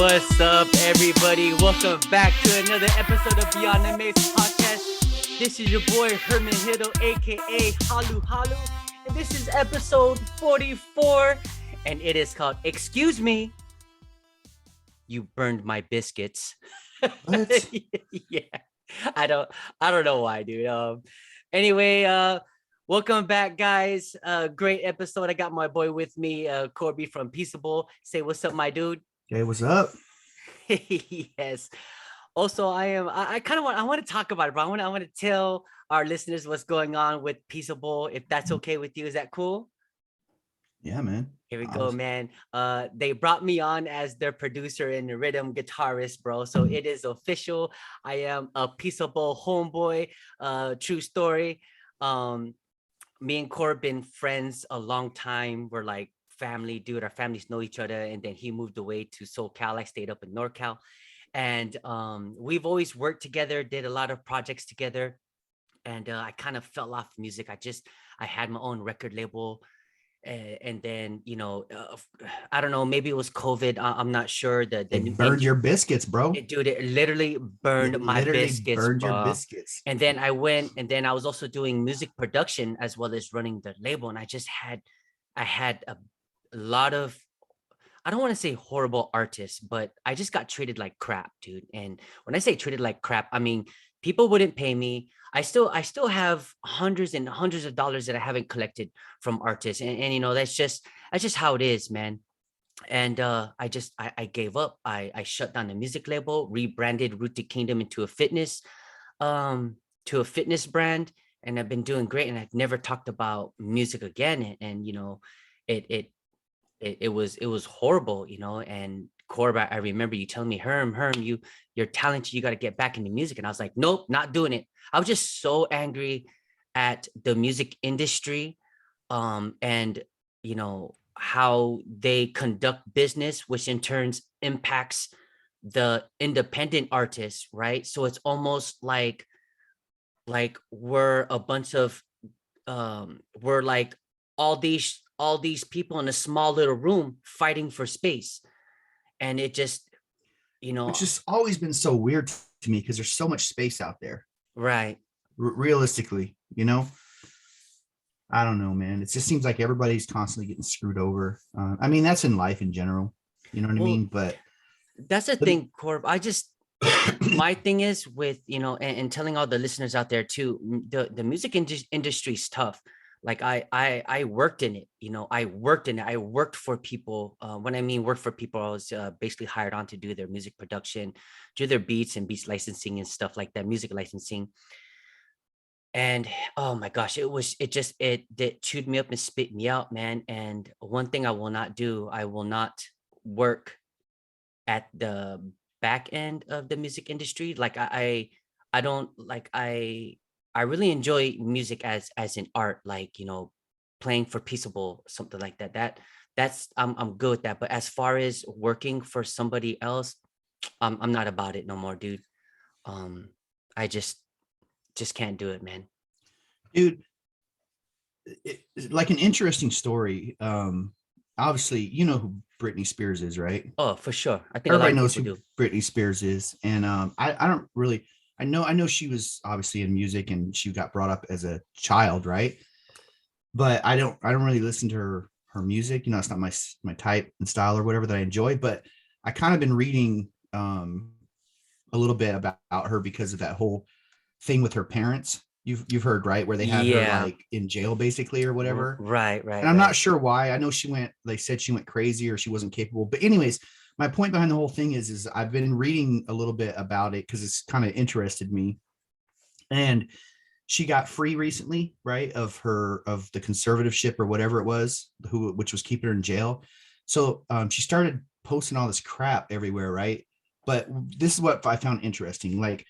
What's up, everybody? Welcome back to another episode of Beyond the Maze podcast. This is your boy Herman Hiddle, aka Halu Halu, and this is episode 44, and it is called "Excuse Me, You Burned My Biscuits." What? Yeah, I don't know why, dude. Anyway, welcome back, guys. Great episode. I got my boy with me, Corby from Peaceable. Say what's up, my dude. Hey, what's up? Yes. Also, I kind of want to talk about it, but I want to tell our listeners what's going on with Peaceable, if that's okay with you. Is that cool? Yeah, man. Here we go, man. They brought me on as their producer and rhythm guitarist, bro. So it is official. I am a Peaceable homeboy. True story. Me and Corb been friends a long time. We're like family, dude. Our families know each other. And then he moved away to SoCal. I stayed up in NorCal. And we've always worked together, did a lot of projects together. And I kind of fell off music. I had my own record label. And then, I don't know, maybe it was COVID. I'm not sure. It burned your biscuits, bro. Dude, it literally burned my biscuits, burned bro. your biscuits. And then I was also doing music production as well as running the label. And I had a lot of, I don't want to say horrible artists, but I just got treated like crap, dude. And when I say treated like crap, I mean, people wouldn't pay me. I still have hundreds and hundreds of dollars that I haven't collected from artists. And that's just how it is, man. And I gave up. I shut down the music label, rebranded Root to Kingdom into a fitness brand. And I've been doing great. And I've never talked about music again. And it was horrible, and Corb, I remember you telling me, Herm, you're talented, you got to get back into music. And I was like, nope, not doing it. I was just so angry at the music industry, and how they conduct business, which in turns impacts the independent artists, right? So it's almost like we're a bunch of we're like all these people in a small little room fighting for space. And it just, Which has always been so weird to me because there's so much space out there. Right. Realistically, I don't know, man. It just seems like everybody's constantly getting screwed over. I mean, that's in life in general. You know what I mean? But that's the thing, Corb. My thing is with, and telling all the listeners out there too, the music industry is tough. Like I worked in it, I worked for people. When I mean work for people, I was basically hired on to do their music production, do their beats and beats licensing and stuff like that, music licensing. And oh my gosh, it chewed me up and spit me out, man. And one thing I will not do, I will not work at the back end of the music industry. Like I don't like I really enjoy music as an art, like, playing for Peaceable, something like that. That's I'm good with that. But as far as working for somebody else, I'm not about it no more, dude. I just can't do it, man. Dude, like an interesting story. Obviously, you know who Britney Spears is, right? Oh, for sure. I think everybody a lot of knows people who do. Britney Spears is, and I don't really. I know she was obviously in music and she got brought up as a child, right? But I don't really listen to her music. It's not my type and style or whatever that I enjoy. But I kind of been reading a little bit about her because of that whole thing with her parents. You've heard, right? Where they had her like in jail basically or whatever. Right. And I'm not sure why. I know they said she went crazy or she wasn't capable. But anyways, my point behind the whole thing is I've been reading a little bit about it because it's kind of interested me. And she got free recently, right? Of the conservatorship or whatever it was, which was keeping her in jail. So she started posting all this crap everywhere, right? But this is what I found interesting. Like,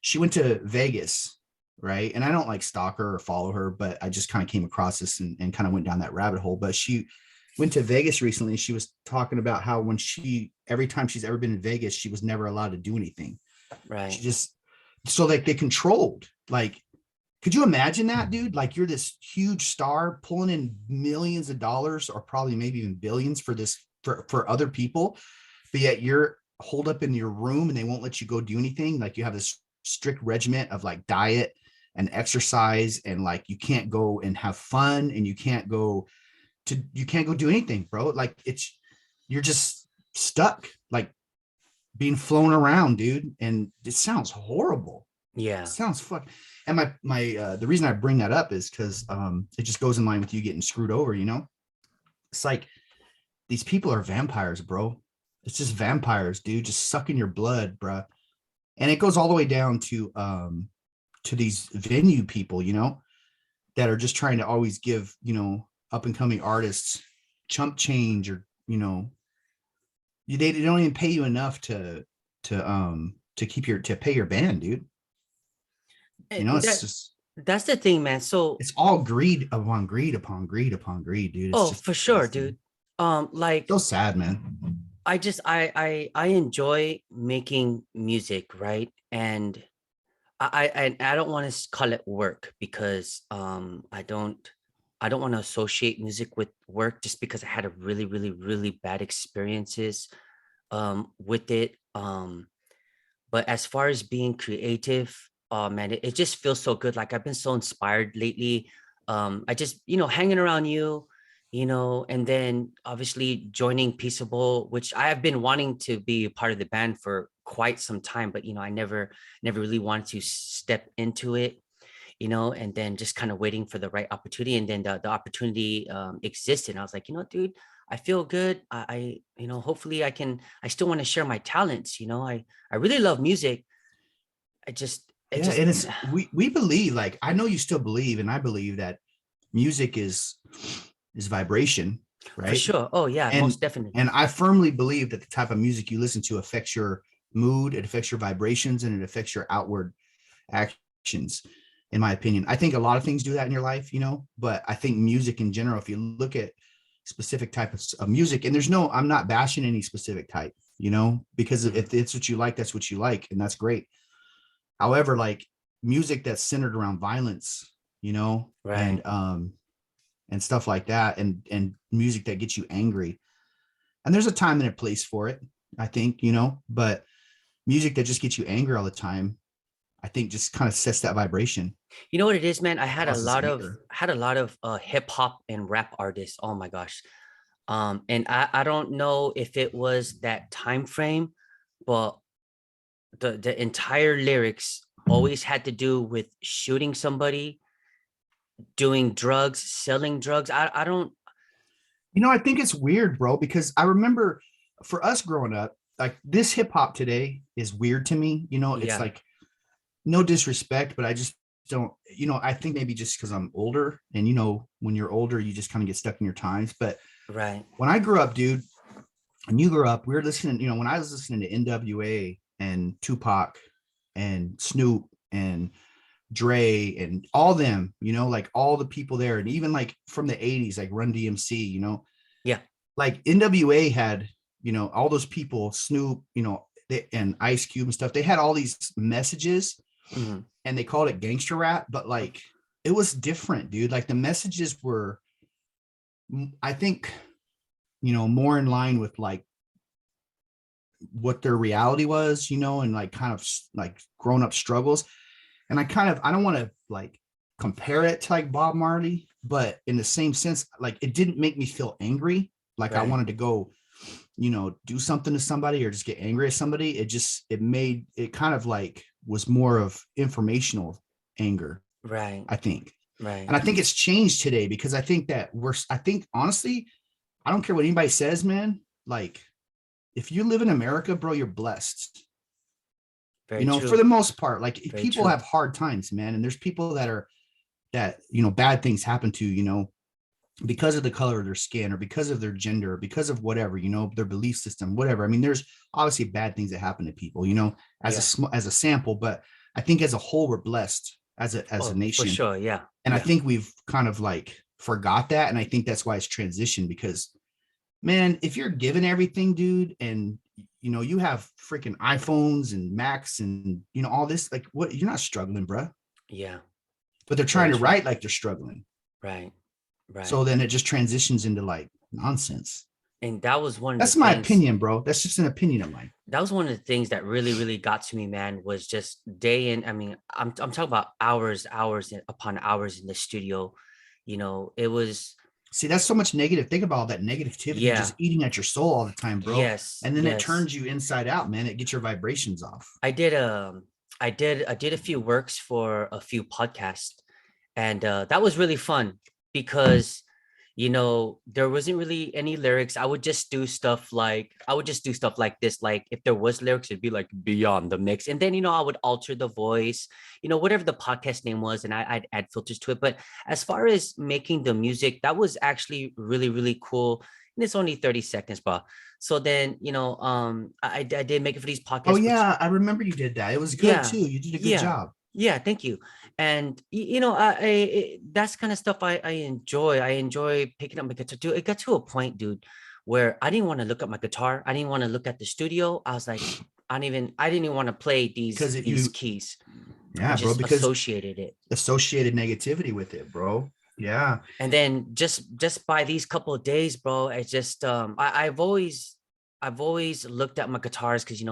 she went to Vegas, right? And I don't like stalk her or follow her, but I just kind of came across this and kind of went down that rabbit hole. But she went to Vegas recently. She was talking about how every time she's ever been in Vegas, she was never allowed to do anything. Right. So like they controlled, like, could you imagine that, dude? Like, you're this huge star pulling in millions of dollars or probably maybe even billions for other people, but yet you're holed up in your room and they won't let you go do anything. Like you have this strict regiment of like diet and exercise, and like you can't go and have fun, and you can't go do anything, bro. Like you're just stuck, like being flown around, dude. And it sounds horrible. It Yeah. sounds fuck. And my the reason I bring that up is because it just goes in line with you getting screwed over, you know? It's like these people are vampires, bro. It's just vampires, dude, just sucking your blood, bro. And it goes all the way down to these venue people, you know, that are just trying to always give, you know, up and coming artists chump change, or, you know, they don't even pay you enough to pay your band, dude. You know, And it's just, that's the thing, man. So, it's all greed upon greed upon greed upon greed, dude. It's oh, just for sure, disgusting. dude. Like So sad, man. I enjoy making music, right? And I don't want to call it work, because I don't want to associate music with work, just because I had a really bad experiences with it. But as far as being creative, oh man, it just feels so good. Like I've been so inspired lately. I just, hanging around you, and then obviously joining Peaceable, which I have been wanting to be a part of the band for quite some time, but I never really wanted to step into it, and then just kind of waiting for the right opportunity. And then the opportunity existed. And I was like, dude, I feel good. Hopefully I still want to share my talents. I really love music. It Yeah, just, and it's we believe, like, I know you still believe, and I believe that music is vibration, for right? sure. Oh yeah, And most definitely. and I firmly believe that the type of music you listen to affects your mood, it affects your vibrations, and it affects your outward actions. In my opinion, I think a lot of things do that in your life, you know, but I think music in general, if you look at specific type of music, and I'm not bashing any specific type, you know, because Mhm. if it's what you like, that's what you like, and that's great. However, like music that's centered around violence, you know, Right. and stuff like that, and music that gets you angry. And there's a time and a place for it, I think, you know, but music that just gets you angry all the time, I think just kind of sets that vibration, You know what it is, man? I causes anger. had a lot of hip hop and rap artists. Oh my gosh. And I don't know if it was that time frame, but the entire lyrics always had to do with shooting somebody, doing drugs, selling drugs. I don't. You know, I think it's weird, bro, because I remember for us growing up, like this hip hop today is weird to me. You know, it's Yeah. like no disrespect, but I just don't, you know, I think maybe just because I'm older, and, you know, when you're older, you just kind of get stuck in your times. But Right. when I grew up, dude, and you grew up, we were listening, you know, when I was listening to NWA and Tupac and Snoop and Dre and all them, you know, like all the people there, and even like from the 80s, like Run DMC, you know, Yeah. like NWA had, you know, all those people, Snoop, you know, and Ice Cube and stuff. They had all these messages, Mhm. and they called it gangster rap, but like it was different, dude. Like the messages were, I think, you know, more in line with like what their reality was, you know, and like kind of like grown up struggles. And I don't want to like compare it to like Bob Marley, but in the same sense, like it didn't make me feel angry. Like I Right. wanted to go, you know, do something to somebody or just get angry at somebody. It made it kind of like was more of informational anger, Right. I think. Right. And I think it's changed today because I think honestly, I don't care what anybody says, man. Like if you live in America, bro, you're blessed. You Very know, for true. the most part, like Very people true. have hard times, man. And there's people that, you know, bad things happen to, you know, because of the color of their skin or because of their gender, or because of whatever, you know, their belief system, whatever. I mean, there's obviously bad things that happen to people, you know, Yeah. as a sample, but I think as a whole, we're blessed as a Oh, for nation. sure. Yeah. And I Yeah. think we've kind of like forgot that. And I think that's why it's transitioned because, man, if you're given everything, dude, and you know, you have freaking iPhones and Macs and, you know, all this, like what, you're not struggling, bro. Yeah. But they're Very trying to true. write like they're struggling. Right. Right. So then it just transitions into like nonsense. And that was one of the That's my things. opinion, bro. That's just an opinion of mine. That was one of the things that really, really got to me, man, was just day in. I mean, I'm talking about hours upon hours in the studio. It was, See, that's so much negative. Think about all that negativity yeah, just eating at your soul all the time, bro. yes, And then it yes. turns you inside out, man. It gets your vibrations off. I did I did a few works for a few podcasts, and that was really fun because there wasn't really any lyrics. I would just do stuff like this. Like if there was lyrics, it'd be like beyond the mix, and then I would alter the voice, whatever the podcast name was, and I'd add filters to it. But as far as making the music, that was actually really, really cool, and it's only 30 seconds, bro. So then I did make it for these Oh podcasts, which, yeah, I remember you did that. It was good yeah, too. You did a good yeah, job. yeah. Thank you. And that's kind of stuff I enjoy. I enjoy picking up my guitar. Dude, it got to a point, dude, where I didn't want to look at my guitar. I didn't want to look at the studio. I was like, I didn't even want to play these Because these keys. I yeah, bro, just because associated it. associated negativity with it, bro. Yeah. And then just by these couple of days, bro, I just I've always looked at my guitars because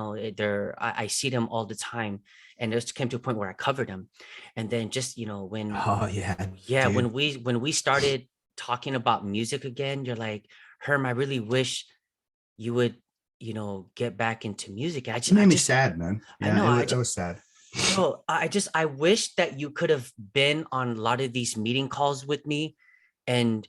I see them all the time, and it just came to a point where I covered them. And then just when Oh yeah, yeah dude. when we started talking about music again, you're like, Herm, I really wish you would get back into music. I It just I made me just sad, man. I Yeah, know I it just was sad. bro, I wish that you could have been on a lot of these meeting calls with me, and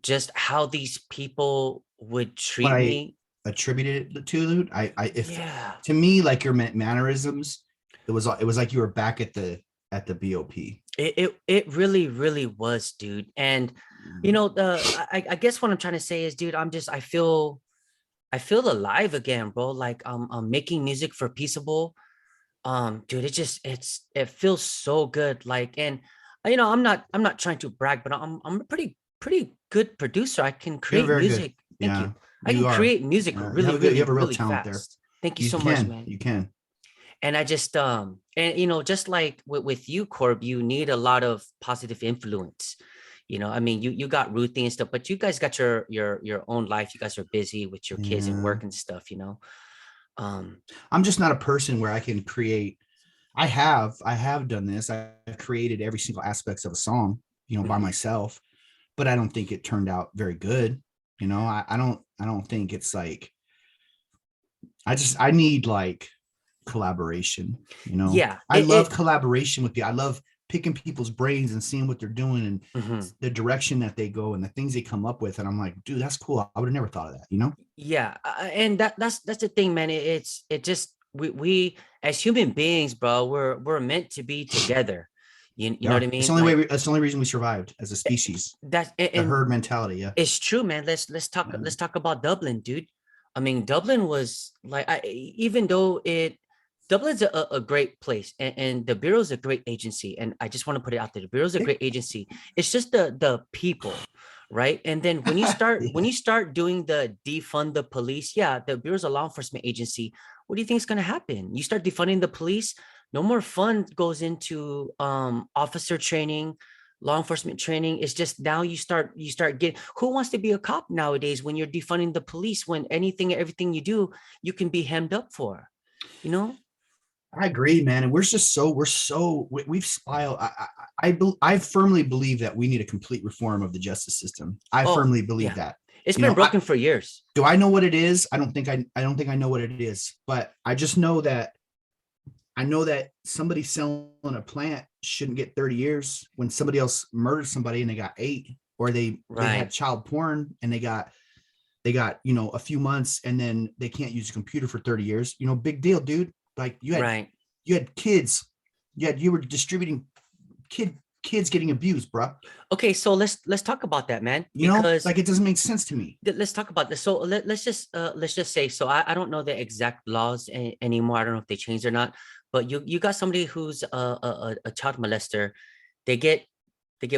just how these people would What treat I me. attributed it to, dude, if Yeah. to me, like your mannerisms, it was like you were back at the BOP. It really, really was, dude. And I guess what I'm trying to say is, dude, I feel alive again, bro. Like I'm making music for Peaceable. Dude, it feels so good. Like, and I'm not trying to brag, but I'm a pretty good producer. I can You're create very good. music. Thank you. Yeah, I can you are. create music You have really, a good. You really, have a real really talent there. fast. Thank you You so much, can. man. You can. And I just and just like with you, Corb, you need a lot of positive influence. I mean, you got Ruthie and stuff, but you guys got your own life. You guys are busy with your kids and Yeah. work and stuff. Um, I'm just not a person where I can create. I have done this. I've created every single aspects of a song, by mhm. myself, but I don't think it turned out very good. I don't think it's like I need like collaboration. Yeah, I love collaboration with people. I love picking people's brains and seeing what they're doing and mhm. the direction that they go and the things they come up with. And I'm like, dude, that's cool. I would have never thought of that. Yeah, and that's the thing, man. It just we as human beings, bro, we're meant to be together. You know what Yeah. I It's the mean? only Like way that's the only reason we survived as a species. that's The and herd mentality. Yeah. it's true, man. Let's talk Yeah. let's talk about Dublin, dude. I mean, Dublin was like, even though Dublin's a great place, and the Bureau's a great agency, and I just want to put it out there. The Bureau's a great agency. It's just the people, right? And then when you start when Yeah. you start doing the defund the police, yeah, the Bureau's a law enforcement agency. What do you think is going to happen? You start defunding the police, no more fund goes into officer training, law enforcement training. Is just now you start getting, who wants to be a cop nowadays when you're defunding the police, when everything you do you can be hemmed up for, you know I agree, man. And we've spiraled. I firmly believe that we need a complete reform of the justice system. I Oh firmly believe yeah, that. it's You been know, broken for years. do I know what it is? I don't think I know what it is, but I just know that somebody selling a plant shouldn't get 30 years when somebody else murdered somebody and they got 8, or they had Right, child porn and they got a few months and then they can't use a computer for 30 years. Big deal, dude. Like right. you had kids, you were distributing kids getting abused, bro. Okay, so let's talk about that, man, because Like it doesn't make sense to me. let's talk about this. So let's just say, so I don't know the exact laws anymore. I don't know if they changed or not, but you got somebody who's a child molester. They get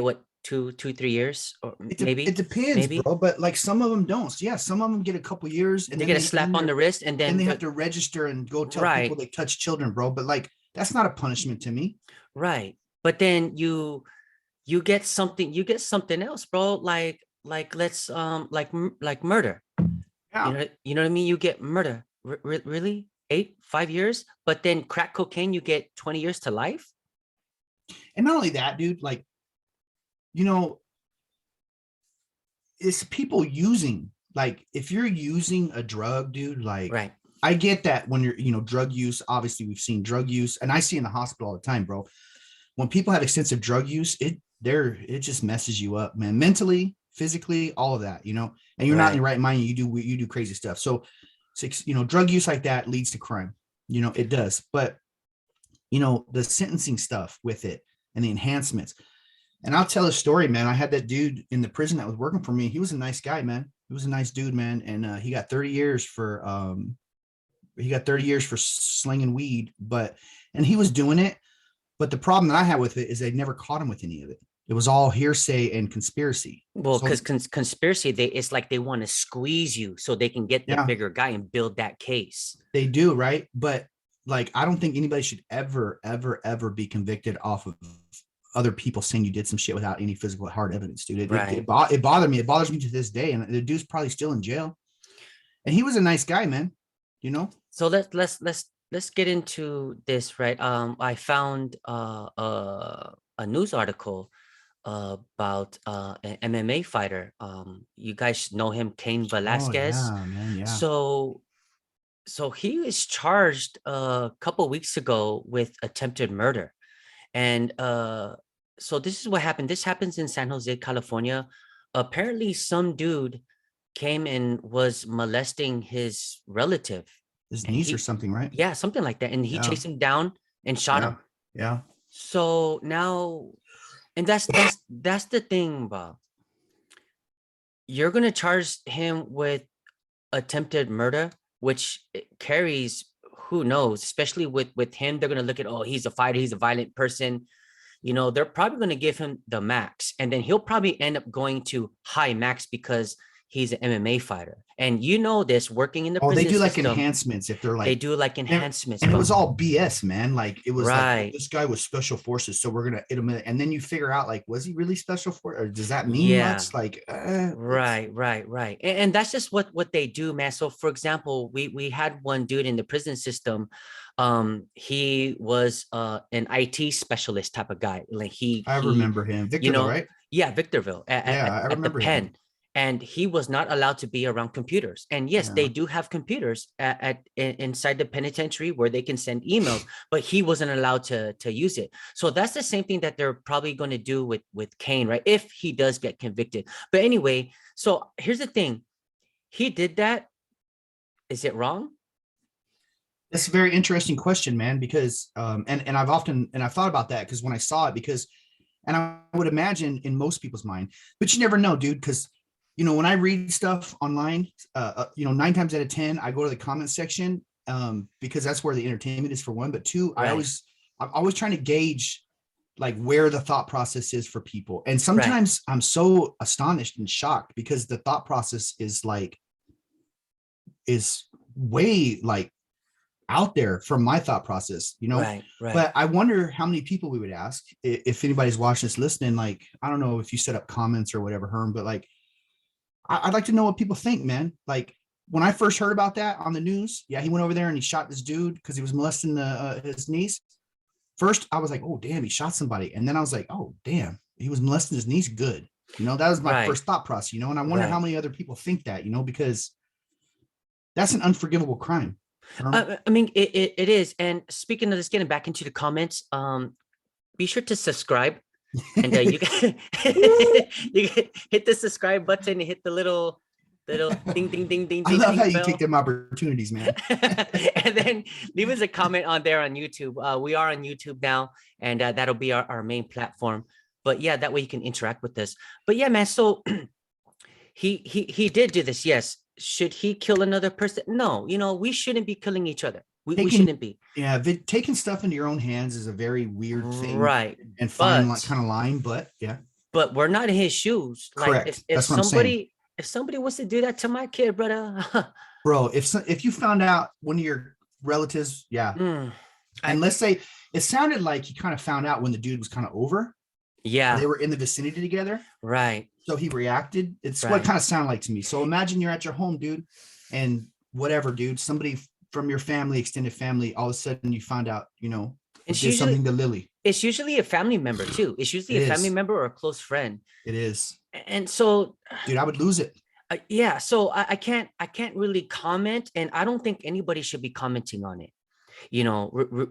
what, 2, 3 years, or It depends, maybe bro. But like some of them don't. So, yeah, some of them get a couple years, and they get a then slap on the wrist, and then then they have to register and go tell people right, they touch children, bro. But like that's not a punishment to me. right. But then you get something else, bro. Like let's like murder. Yeah. You know what I mean? You get murder. Really? 5 years? But then crack cocaine, you get 20 years to life? And not only that, dude, like, you know, it's people using, like, if you're using a drug, dude, like, Right. I get that when you're, drug use, obviously we've seen drug use, and I see in the hospital all the time, bro. When people have extensive drug use, it just messes you up, man, mentally, physically, all of that, and you're not in Right. your right mind. You do crazy stuff. So, drug use like that leads to crime. It does. But the sentencing stuff with it and the enhancements. And I'll tell a story, man. I had that dude in the prison that was working for me. He was a nice guy, man. He was a nice dude, man. And he got 30 years for slinging weed, and he was doing it. But the problem that I had with it is they never caught him with any of it. It was all hearsay and conspiracy. Well, So because conspiracy, it's like they want to squeeze you so they can get the yeah, bigger guy and build that case. they do, right? But like, I don't think anybody should ever, ever, ever be convicted off of other people saying you did some shit without any physical hard evidence, dude. Right. It bothered me. It bothers me to this day. And the dude's probably still in jail. And he was a nice guy, man. So let's get into this, right? I found a news article about an MMA fighter. You guys know him, Cain Oh Velasquez. yeah, man. Yeah. So he was charged a couple weeks ago with attempted murder. And so this is what happened. This happens in San Jose, California. Apparently, some dude came and was molesting his relative, His and niece or something, right? yeah, something like that. And he Yeah. chased him down and shot Yeah. him. Yeah. So now, and that's the thing, Bob. You're gonna charge him with attempted murder, which carries, who knows, especially with him. They're gonna look at, oh, he's a fighter, he's a violent person. They're probably going to give him the max, and then he'll probably end up going to high max because he's an MMA fighter. And this, working in the Oh, they prison do like system, enhancements if they're they like, do like and enhancements, it but was all BS, man. Like, it was like, oh, right. this guy was special forces, so we're gonna hit him. And then you figure out, like, was he really special for, or does that mean Yeah. much? Like, Right. And that's just what they do, man. So for example, we had one dude in the prison system. He was an IT specialist type of guy. Like I he, remember him, you Victorville, know, right? yeah, Victorville Yeah, I at the remember him. pen. And he was not allowed to be around computers. And yes, they Yeah. do have computers inside the penitentiary where they can send emails, but he wasn't allowed to use it. So that's the same thing that they're probably going to do with Cain, right? If he does get convicted. But anyway, so here's the thing. He did that. Is it wrong? That's a very interesting question, man, because and I've thought about that, because when I saw it, because, and I would imagine in most people's mind, but you never know, dude, because when I read stuff online, 9 times out of 10, I go to the comment section, because that's where the entertainment is, for one, but two, Right. I'm always trying to gauge like where the thought process is for people. And Right. sometimes I'm so astonished and shocked because the thought process is way like out there from my thought process, Right. but I wonder how many people we would ask if anybody's watching this, listening. Like, I don't know if you set up comments or whatever, Herm, but like, I'd like to know what people think, man. Like, when I first heard about that on the news, yeah, he went over there and he shot this dude because he was molesting his niece. First, I was like, oh, damn, he shot somebody. And then I was like, oh, damn, he was molesting his niece. Good. That was my Right. first thought process, and I wonder Right. how many other people think that, because that's an unforgivable crime. I mean, it is. And speaking of this, getting back into the comments, be sure to subscribe, and you can you can hit the subscribe button and hit the little ding ding ding ding I ding love how ding you take bell. them opportunities, man. And then leave us a comment on there on YouTube. We are on YouTube now, and that'll be our main platform. But yeah, that way you can interact with us. But yeah, man. So he did do this. Yes. Should he kill another person? No. We shouldn't be killing each other. We Taking, shouldn't be. yeah, taking stuff into your own hands is a very weird thing Right. and fine, But like, kind of line, but yeah, we're not in his shoes. Like correct. That's what I'm saying, if somebody wants to do that to my kid, brother. bro. If you found out one of your relatives, yeah, mm, and I, let's say it sounded like he kind of found out when the dude was kind of over, or yeah. they were in the vicinity together, Right. so he reacted. It's what it Right. kind of sounded like to me. So imagine you're at your home, dude. and whatever, dude, somebody from your family, extended family, all of a sudden you find out, It's did something to Lily. it's usually a family member too. It's usually It a family is. member or a close friend. It is. And so, Dude, I would lose it. yeah, so I can't really comment, and I don't think anybody should be commenting on it,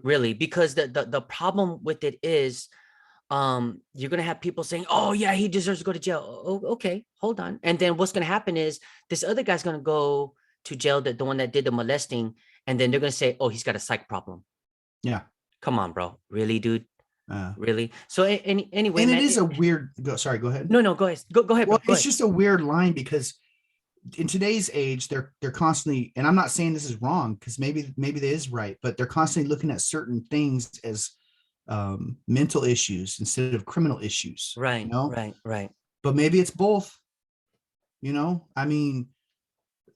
really, because the problem with it is, you're gonna have people saying, oh yeah, he deserves to go to jail. Oh, okay, hold on. And then what's gonna happen is this other guy's gonna go to jail, the one that did the molesting, and then they're gonna say, oh, he's got a psych problem. Yeah. Come on, bro. Really, dude? uh, Really? So anyway, and it man. is a weird go ahead. No, go ahead. Go ahead, bro. Well, Go it's ahead. just a weird line because in today's age, they're constantly, and I'm not saying this is wrong, because maybe that is right, but they're constantly looking at certain things as mental issues instead of criminal issues, Right, right. but maybe it's both. I mean,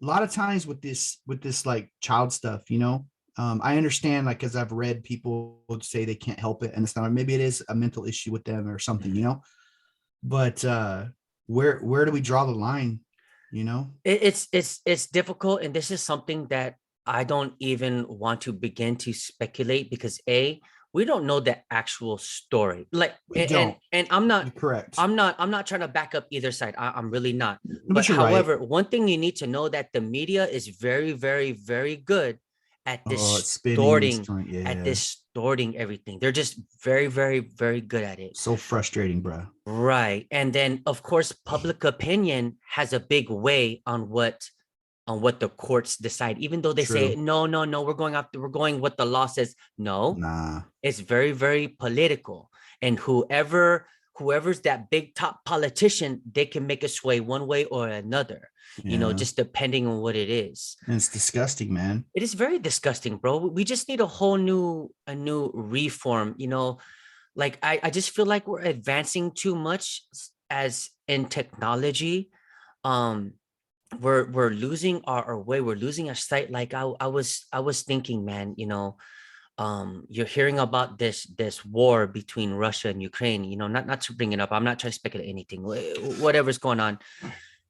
a lot of times with this like child stuff, I understand, like, because I've read people say they can't help it, and it's not, maybe it is a mental issue with them or something, but where do we draw the line? It's difficult, and this is something that I don't even want to begin to speculate, because we don't know the actual story. Like, We don't. and You're correct. I'm not trying to back up either side. I'm really not. But you're however, right. one thing you need to know, that the media is very, very, very good at Oh, it's spinning and destroying. at Yeah. distorting everything. They're just very, very, very good at it. So frustrating, bro. Right. And then of course public opinion has a big way on what the courts decide, even though they say True. no, we're going what the law says. No, Nah. it's very, very political, and whoever's that big top politician, they can make a sway one way or another, Yeah. just depending on what it is. And it's disgusting, man. It is very disgusting, bro. We just need a new reform, like I just feel like we're advancing too much as in technology. um we're losing our way, we're losing our sight. Like I was thinking, man, you're hearing about this war between Russia and Ukraine, not to bring it up, I'm not trying to speculate anything, whatever's going on.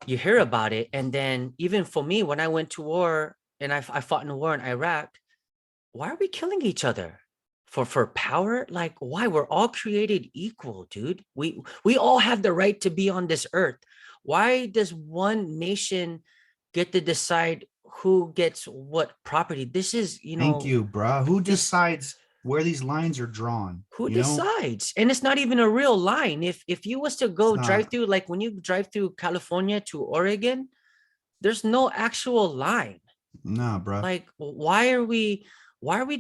You hear about it, and then even for me, when I went to war and I fought in a war in Iraq, why are we killing each other? For power? Like, why? We're all created equal, dude. We all have the right to be on this earth. Why does one nation get to decide who gets what property? This is, Thank you, bro. Who this decides where these lines are drawn? who decides? And it's not even a real line. If you was to It's go drive not. through, like when you drive through California to Oregon, there's no actual line. Nah, bro. Like, why are we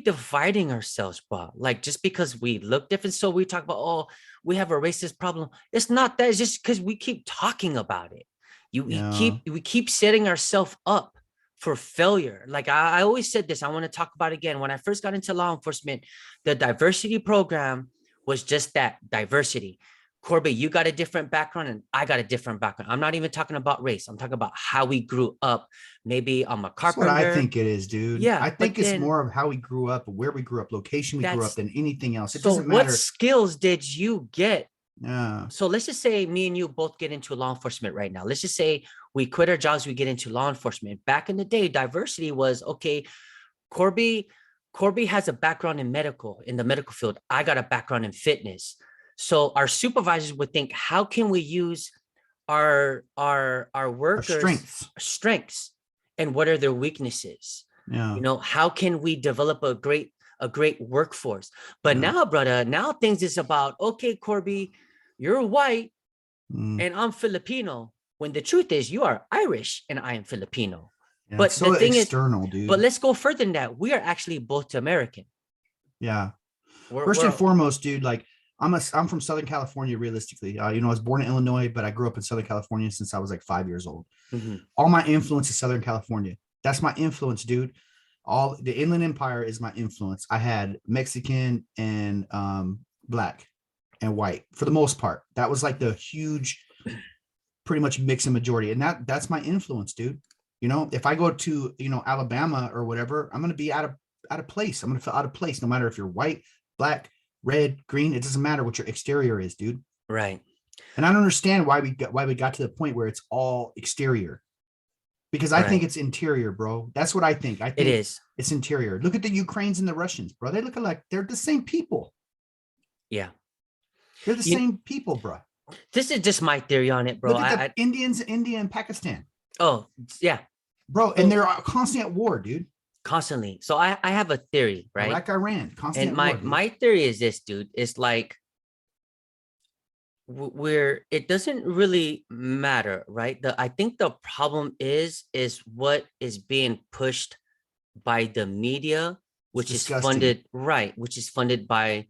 dividing ourselves, bro? Like, just because we look different, so we talk about, oh, we have a racist problem. It's not that. It's just because we keep talking about it. Yeah. We keep setting ourselves up for failure. Like, I always said this, I want to talk about it again. When I first got into law enforcement, the diversity program was just that, diversity. Corby, you got a different background and I got a different background. I'm not even talking about race. I'm talking about how we grew up. Maybe I'm a That's what I carpenter. think it is, dude. Yeah, I but think it's then more of how we grew up, where we grew up, location we grew up that's than anything else. It so doesn't what matter. skills did you get? Yeah. So let's just say me and you both get into law enforcement right now. Let's just say we quit our jobs, we get into law enforcement. Back in the day, diversity was okay. Corby, Corby has a background in the medical field. I got a background in fitness. So our supervisors would think, how can we use our Our workers' strengths. strengths, and what are their weaknesses? Yeah. How can we develop a great workforce? But Yeah. now, brother, now things is about, okay, Corby, you're white Mm. and I'm Filipino. When the truth is, you are Irish and I am Filipino. Yeah. It's But the so thing is, external, but dude. let's go further than that. We are actually both American. Yeah. We're First and we're foremost, dude, like I'm from Southern California, realistically. I was born in Illinois, but I grew up in Southern California since I was like 5 years old. Mhm. All my influence is Southern California. That's my influence, dude. All the Inland Empire is my influence. I had Mexican and black and white for the most part. That was like the huge, pretty much mix and majority. And that's my influence, dude. If I go to, Alabama or whatever, I'm gonna be out of place. I'm gonna feel out of place, no matter if you're white, black, red, green. It doesn't matter what your exterior is, dude. Right. And I don't understand why we got to the point where it's all exterior. because I think Right. it's interior, bro. That's what I think. I It think is. it's interior. Look at the Ukrainians and the Russians, bro. They look like they're the same people. Yeah. They're the You same people, bro. this is just my theory on it, bro. Look at the I Indians, India, and Pakistan, oh yeah. bro, and So they're constantly at war, dude. constantly. So I have a theory, right? Iraq, Iran, constantly And at war, dude. my theory is this, dude. It's like where it doesn't really matter, right? I think the problem is what is being pushed by the media, It's which is disgusting. funded, right, which is funded by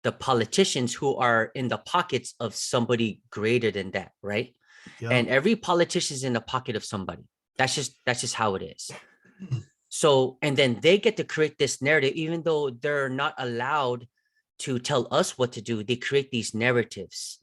the politicians who are in the pockets of somebody greater than that, right? Yep. And every politician is in the pocket of somebody. That's just how it is. So, and then they get to create this narrative, even though they're not allowed to tell us what to do. They create these narratives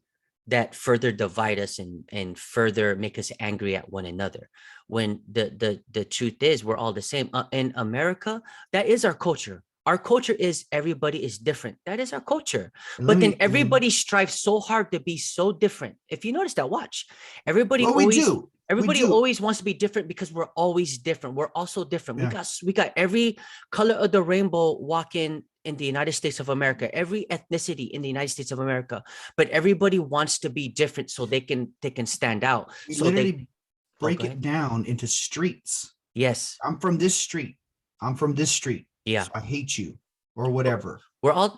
that further divide us and further make us angry at one another. When the truth is, we're all the same. In America, that is our culture. Our culture is everybody is different. That is our culture. And let But then me, everybody strives so hard to be so different. If you notice that, watch. Everybody well, we always do. We everybody do. always wants to be different because we're always different. We're also different. we Yeah. got we got every color of the rainbow walking in the United States of America, every ethnicity in the United States of America, but everybody wants to be different so they can stand out. We So they literally oh break go it ahead. down into streets. Yes. I'm from this street. I'm from this street. Yeah. So I hate you or We're, whatever. we're all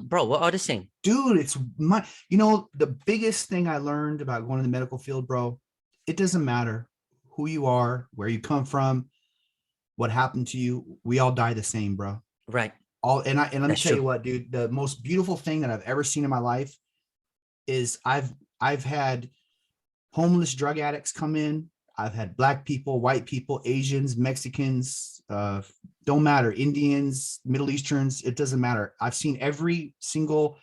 the same. Dude, it's the biggest thing I learned about going to the medical field, bro, it doesn't matter who you are, where you come from, what happened to you. We all die the same, bro. Right. All and let me That's tell you true. what, dude, the most beautiful thing that I've ever seen in my life is I've had homeless drug addicts come in. I've had black people, white people, Asians, Mexicans, don't matter, Indians, Middle Easterns, it doesn't matter. I've seen every single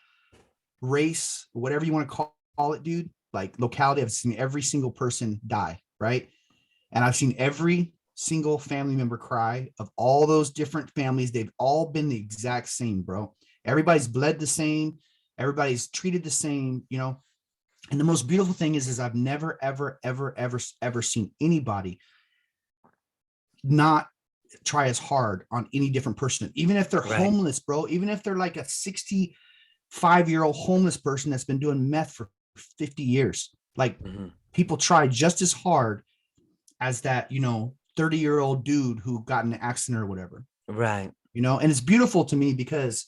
race, whatever you want to call it, dude, like locality. I've seen every single person die, right? And I've seen every single family member cry of all those different families. They've all been the exact same, bro. Everybody's bled the same. Everybody's treated the same, you know. And the most beautiful thing is I've never, ever, ever, ever, ever seen anybody not try as hard on any different person, even if they're Right. homeless, bro. Even if they're like a 65-year-old homeless person that's been doing meth for 50 years. Like Mhm. people try just as hard as that, 30-year-old dude who got in an accident or whatever, Right. and it's beautiful to me because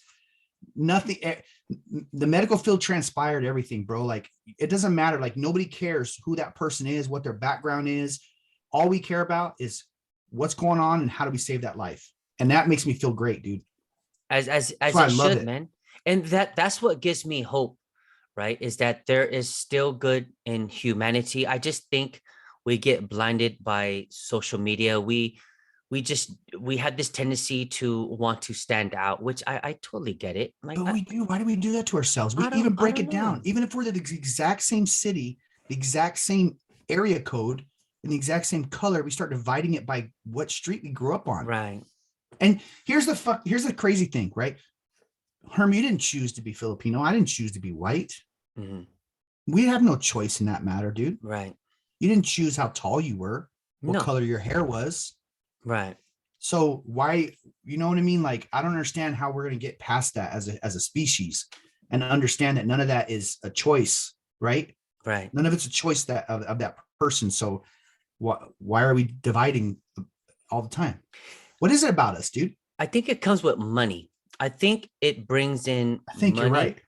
nothing, the medical field transpired everything, bro. Like it doesn't matter. Like nobody cares who that person is, what their background is. All we care about is what's going on and how do we save that life. And that makes me feel great, dude. That's As why I it love should, it. man. And that's what gives me hope, right? Is that there is still good in humanity. I just think we get blinded by social media. We had this tendency to want to stand out, which I totally get it. Like But we do. Why do we do that to ourselves? We even I break don't it down. know. Even if we're the exact same city, the exact same area code, and the exact same color, we start dividing it by what street we grew up on. Right. And here's the crazy thing, right? Herm, you didn't choose to be Filipino. I didn't choose to be white. Mhm. We have no choice in that matter, dude. Right. You didn't choose how tall you were, what No. color your hair was. Right. So why, you know what I mean? Like, I don't understand how we're going to get past that as a species and understand that none of that is a choice, right? Right. None of it's a choice that of that person. So why are we dividing all the time? What is it about us, dude? I think it comes with money. I think it brings in I think you're right. money.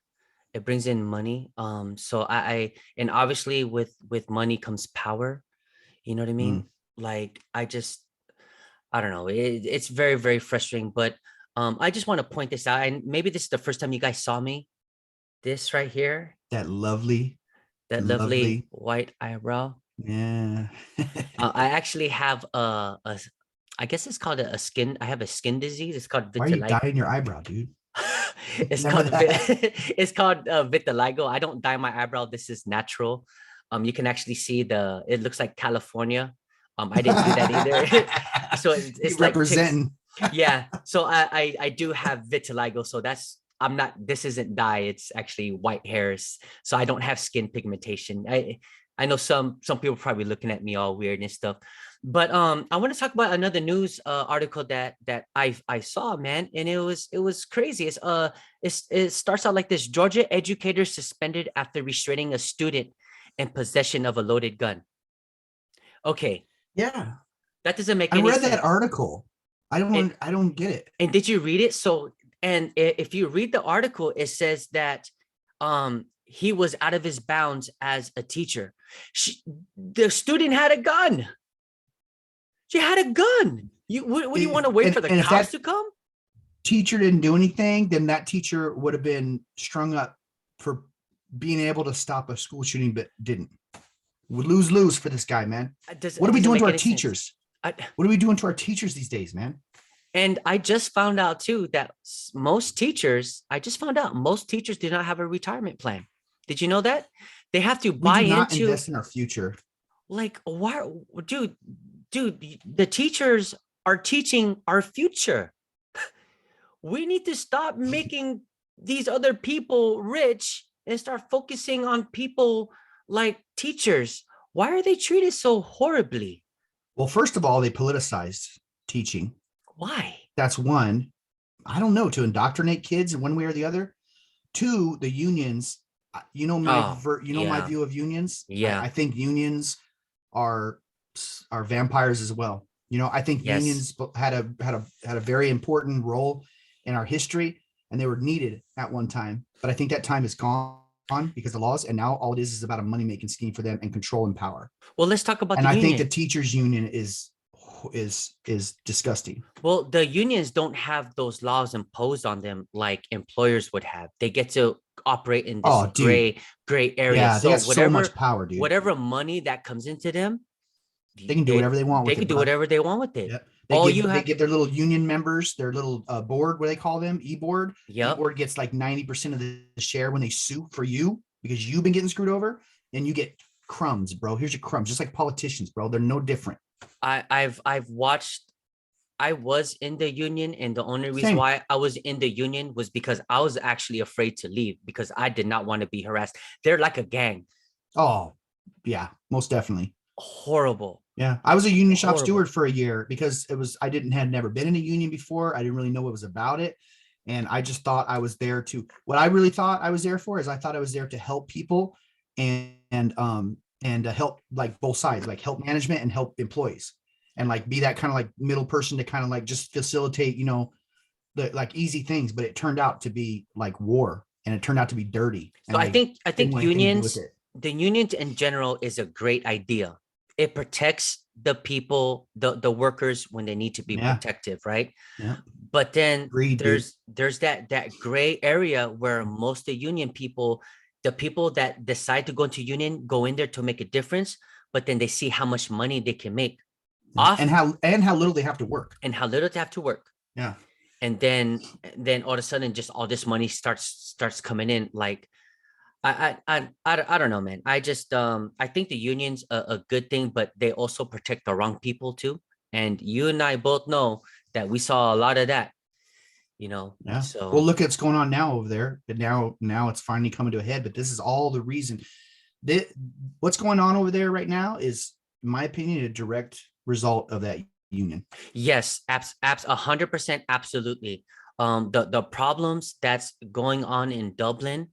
It brings in money. So and obviously with money comes power. You know what I mean? Mm. Like I don't know. It's very, very frustrating. But I just want to point this out. And maybe this is the first time you guys saw me. This right here, That lovely, that lovely lovely. white eyebrow. Yeah. I actually have I guess it's called a skin. I have a skin disease. It's called Why are you vitiligo. dyeing your eyebrow, dude? It's Remember called that? it's called vitiligo. I don't dye my eyebrow. This is natural. You can actually see it looks like California. I didn't do that either. So You it's like ticks. representing. Yeah. So I do have vitiligo. So I'm not, this isn't dye. It's actually white hairs. So I don't have skin pigmentation. I know some people probably looking at me all weird and stuff. But I want to talk about another news article that I saw, man, and it was crazy. It starts out like this: Georgia educator suspended after restraining a student in possession of a loaded gun. Okay, Yeah, that doesn't make I any read that sense. article. And I don't get it. and did you read it? So, and if you read the article, it says that he was out of his bounds as a teacher. The student had a gun. She had a gun. What do you want to wait for the And if cops that to come? teacher didn't do anything, then that teacher would have been strung up for being able to stop a school shooting, but didn't. Would lose for this guy, man. What It are we doesn't doing make to our any sense. teachers? I, What are we doing to our teachers these days, man? and I just found out too that most teachers, I just found out most teachers do not have a retirement plan. Did you know that? They have to We buy do not into, invest in our future. like, why, dude, the teachers are teaching our future. We need to stop making these other people rich and start focusing on people like teachers. Why are they treated so horribly? Well, first of all, they politicized teaching. Why? That's one. I don't know, to indoctrinate kids in one way or the other. Two, the unions. Oh, My yeah, view of unions. yeah, I think unions are vampires as well. I think yes. unions had a very important role in our history, and they were needed at one time. But I think that time is gone because of laws, and now all it is about a money making scheme for them and control and power. Well, let's talk about And the I think the union. teachers union is disgusting. Well, the unions don't have those laws imposed on them like employers would have. They get to operate in this Oh, dude. gray area. Yeah, they So got so much power, dude. whatever money that comes into them, They can do whatever they want they with can it, do bro. whatever they want with it. Yep. All you They have, give their little union members their little board, what they call them, e-board. yep. E-board gets like 90% of the share when they sue for you because you've been getting screwed over, and you get crumbs, bro. Here's your crumbs, just like politicians, bro. They're no different. I've watched. I was in the union, and the only reason Same. why I was in the union was because I was actually afraid to leave because I did not want to be harassed. They're like a gang. Oh, yeah, most definitely. Horrible, Yeah, I was a union shop horrible. steward for a year because I didn't had never been in a union before. I didn't really know what was about it, and I just thought I was there to. What I really thought I was there for is I thought I was there to help people and to help like both sides, like help management and help employees, and like be that kind of like middle person to kind of like just facilitate, the like easy things. But it turned out to be like war, and it turned out to be dirty, So and I I think I didn't think want anything to do with unions, it. the unions in general is a great idea. It protects the people, the workers when they need to be Yeah, protective, right? yeah, But then agreed, dude. there's that gray area where most of the union people, the people that decide to go into union, go in there to make a difference, but then they see how much money they can make Yeah, off and how little they have to work. and how little they have to work. Yeah. And then all of a sudden just all this money starts coming in. Like I don't know, man. I think the union's a good thing, but they also protect the wrong people too. And you and I both know that we saw a lot of that, Yeah. Well, so look at what's going on now over there. And now it's finally coming to a head. But this is all the reason that what's going on over there right now is, in my opinion, a direct result of that union. yes, 100%, absolutely. The problems that's going on in Dublin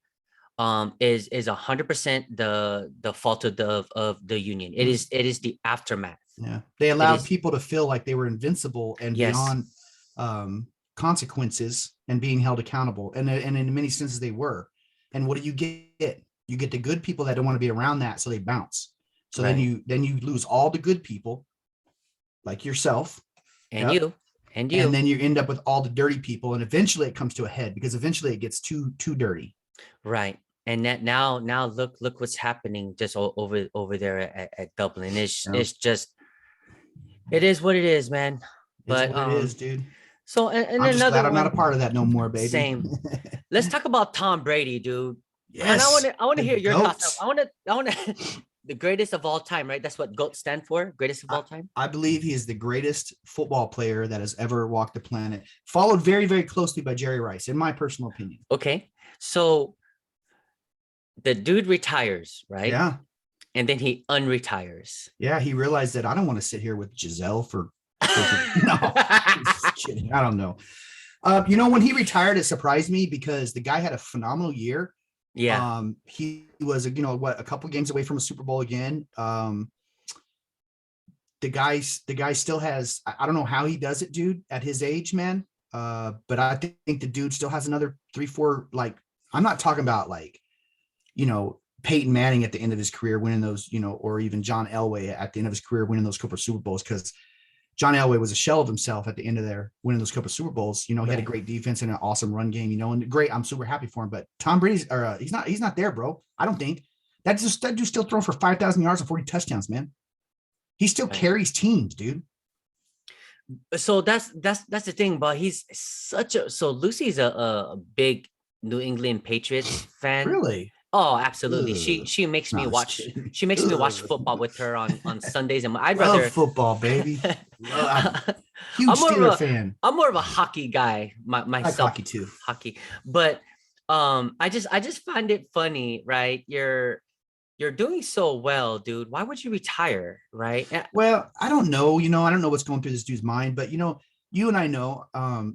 is 100% the fault of the union. It Mhm. is the aftermath. Yeah. They It allowed is, people to feel like they were invincible and yes, beyond consequences and being held accountable. And in many senses they were. And what do you get? You get the good people that don't want to be around that, so they bounce. So then right. you lose all the good people like yourself. And Yep. you, and And you, then you end up with all the dirty people, and eventually it comes to a head because eventually it gets too dirty. right. And that now look what's happening just over there at Dublin. Yeah. It's just, it is what it is, man. Is But what it is, dude. so, and I'm just another glad I'm not a one, part of that no more, baby. same. Let's talk about Tom Brady, dude. And Yes, I want to the hear your thoughts. goats. I want to the greatest of all time, right? That's what GOAT stand for, greatest of I, all time. I believe he is the greatest football player that has ever walked the planet, followed very, very closely by Jerry Rice, in my personal opinion. Okay. So the dude retires, right? Yeah. and then he unretires. Yeah, he realized that I don't want to sit here with Giselle for freaking no. Just kidding. I don't know. When he retired, it surprised me because the guy had a phenomenal year. Yeah. He was, a couple games away from a Super Bowl again. The guy still has, I don't know how he does it, dude, at his age, man. But I think the dude still has another 3-4, like, I'm not talking about like, Peyton Manning at the end of his career winning those, or even John Elway at the end of his career winning those couple of Super Bowls, because John Elway was a shell of himself at the end of their winning those couple of Super Bowls. He had a great defense and an awesome run game, and great. I'm super happy for him. But Tom Brady's, he's not there, bro. I don't think that dude's still throwing for 5,000 yards and 40 touchdowns, man. He still carries teams, dude. So that's the thing, but he's so Lucy's a big New England Patriots fan. Really? Oh, absolutely. Ugh. She makes me No, watch. just kidding. She makes me watch Ugh. football with her on Sundays, and I'd Love rather. football, baby. I'm huge I'm more of Steeler a fan. I'm more of a hockey guy I like myself. hockey too. Hockey, but I just find it funny, right? You're doing so well, dude. Why would you retire, right? Well, I don't know. I don't know what's going through this dude's mind, but you and I know,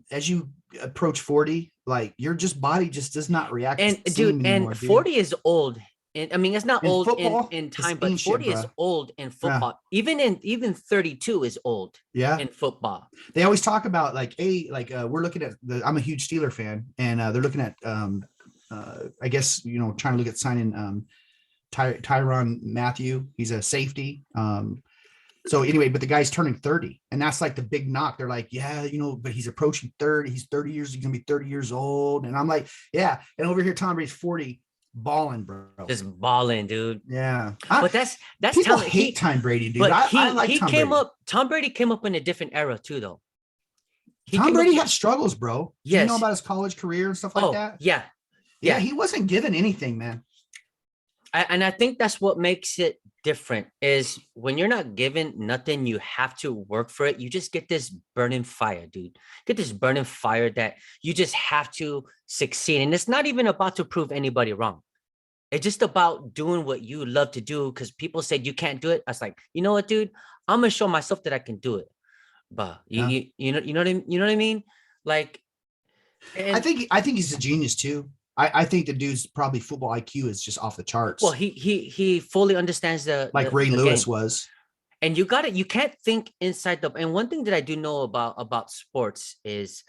as you approach 40, like your body just does not react And the same dude, anymore, and dude. 40 is old. And I mean, it's not In old football, in it's time, but ancient, 40 is bro. old in Yeah. football. Even 32 is old Yeah. in football. They always talk about like, we're looking at I'm a huge Steeler fan, and they're looking at I guess trying to look at signing Tyrann Mathieu. He's a safety. So anyway, but the guy's turning 30, and that's like the big knock. They're like, yeah, but he's approaching 30. He's 30 years. He's gonna be 30 years old. And I'm like, yeah. And over here, Tom Brady's 40, balling, bro. Just balling, dude. Yeah. But that's people talent. hate Tom Brady, dude. But I like he Tom came Brady. up. Tom Brady came up in a different era too, though. Tom Brady had struggles, bro. Yes. Do you know about his college career and stuff like that? Yeah. Yeah, he wasn't given anything, man. And I think that's what makes it different is when you're not given nothing, you have to work for it. You just get this burning fire, dude. Get this burning fire that you just have to succeed. And it's not even about to prove anybody wrong. It's just about doing what you love to do, because people said you can't do it. I was like, you know what, dude? I'm gonna show myself that I can do it. But you know what I mean? Like, I think he's a genius too. I think the dude's probably football IQ is just off the charts. Well, he fully understands the Ray Lewis game. was. And you can't think inside the, and one thing that I do know about sports is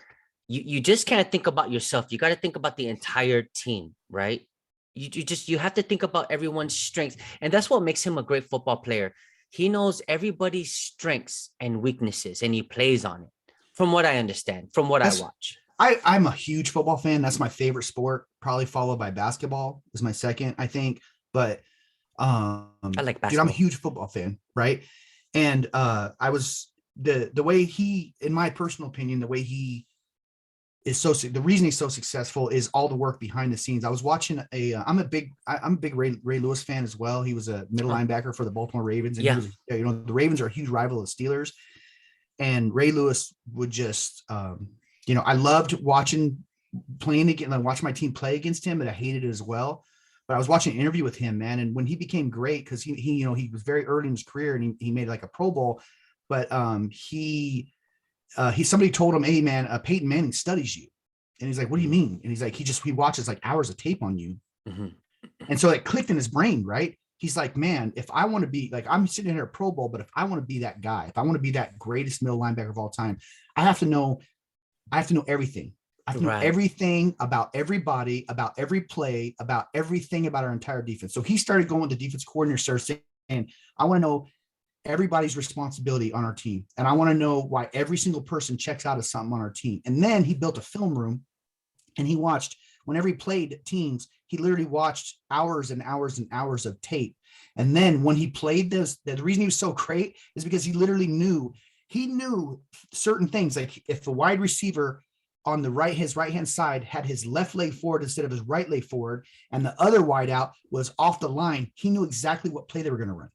you just can't think about yourself. You got to think about the entire team, right? You have to think about everyone's strengths. And that's what makes him a great football player. He knows everybody's strengths and weaknesses, and he plays on it, from what I understand, from what I watch. I'm a huge football fan. That's my favorite sport, probably followed by basketball is my second, I think. But I like basketball. Dude, I'm a huge football fan, right? And I was the way he, in my personal opinion, the way he is the reason he's so successful is all the work behind the scenes. I was watching I'm a big Ray Lewis fan as well. He was a middle linebacker for the Baltimore Ravens, and he was, the Ravens are a huge rival of the Steelers. And Ray Lewis would just I loved playing again, like watching my team play against him, but I hated it as well. But I was watching an interview with him, man, and when he became great, because he was very early in his career, and he made like a Pro Bowl, but somebody told him, hey man, Peyton Manning studies you. And he's like, what do you mean? And he's like, he watches like hours of tape on you. Mm-hmm. And so it clicked in his brain, right? He's like, man, if I want to be like, I'm sitting here at Pro Bowl, but if I want to be that guy, if I want to be that greatest middle linebacker of all time, I have to know everything. I have to know everything about everybody, about every play, about everything about our entire defense. So he started going to defense coordinator, started saying, I want to know everybody's responsibility on our team. And I want to know why every single person checks out of something on our team. And then he built a film room, and he watched, whenever he played teams, he literally watched hours and hours and hours of tape. And then when he played this, the reason he was so great is because he literally knew certain things. Like if the wide receiver on his right-hand side had his left leg forward instead of his right leg forward, and the other wide out was off the line, he knew exactly what play they were going to run.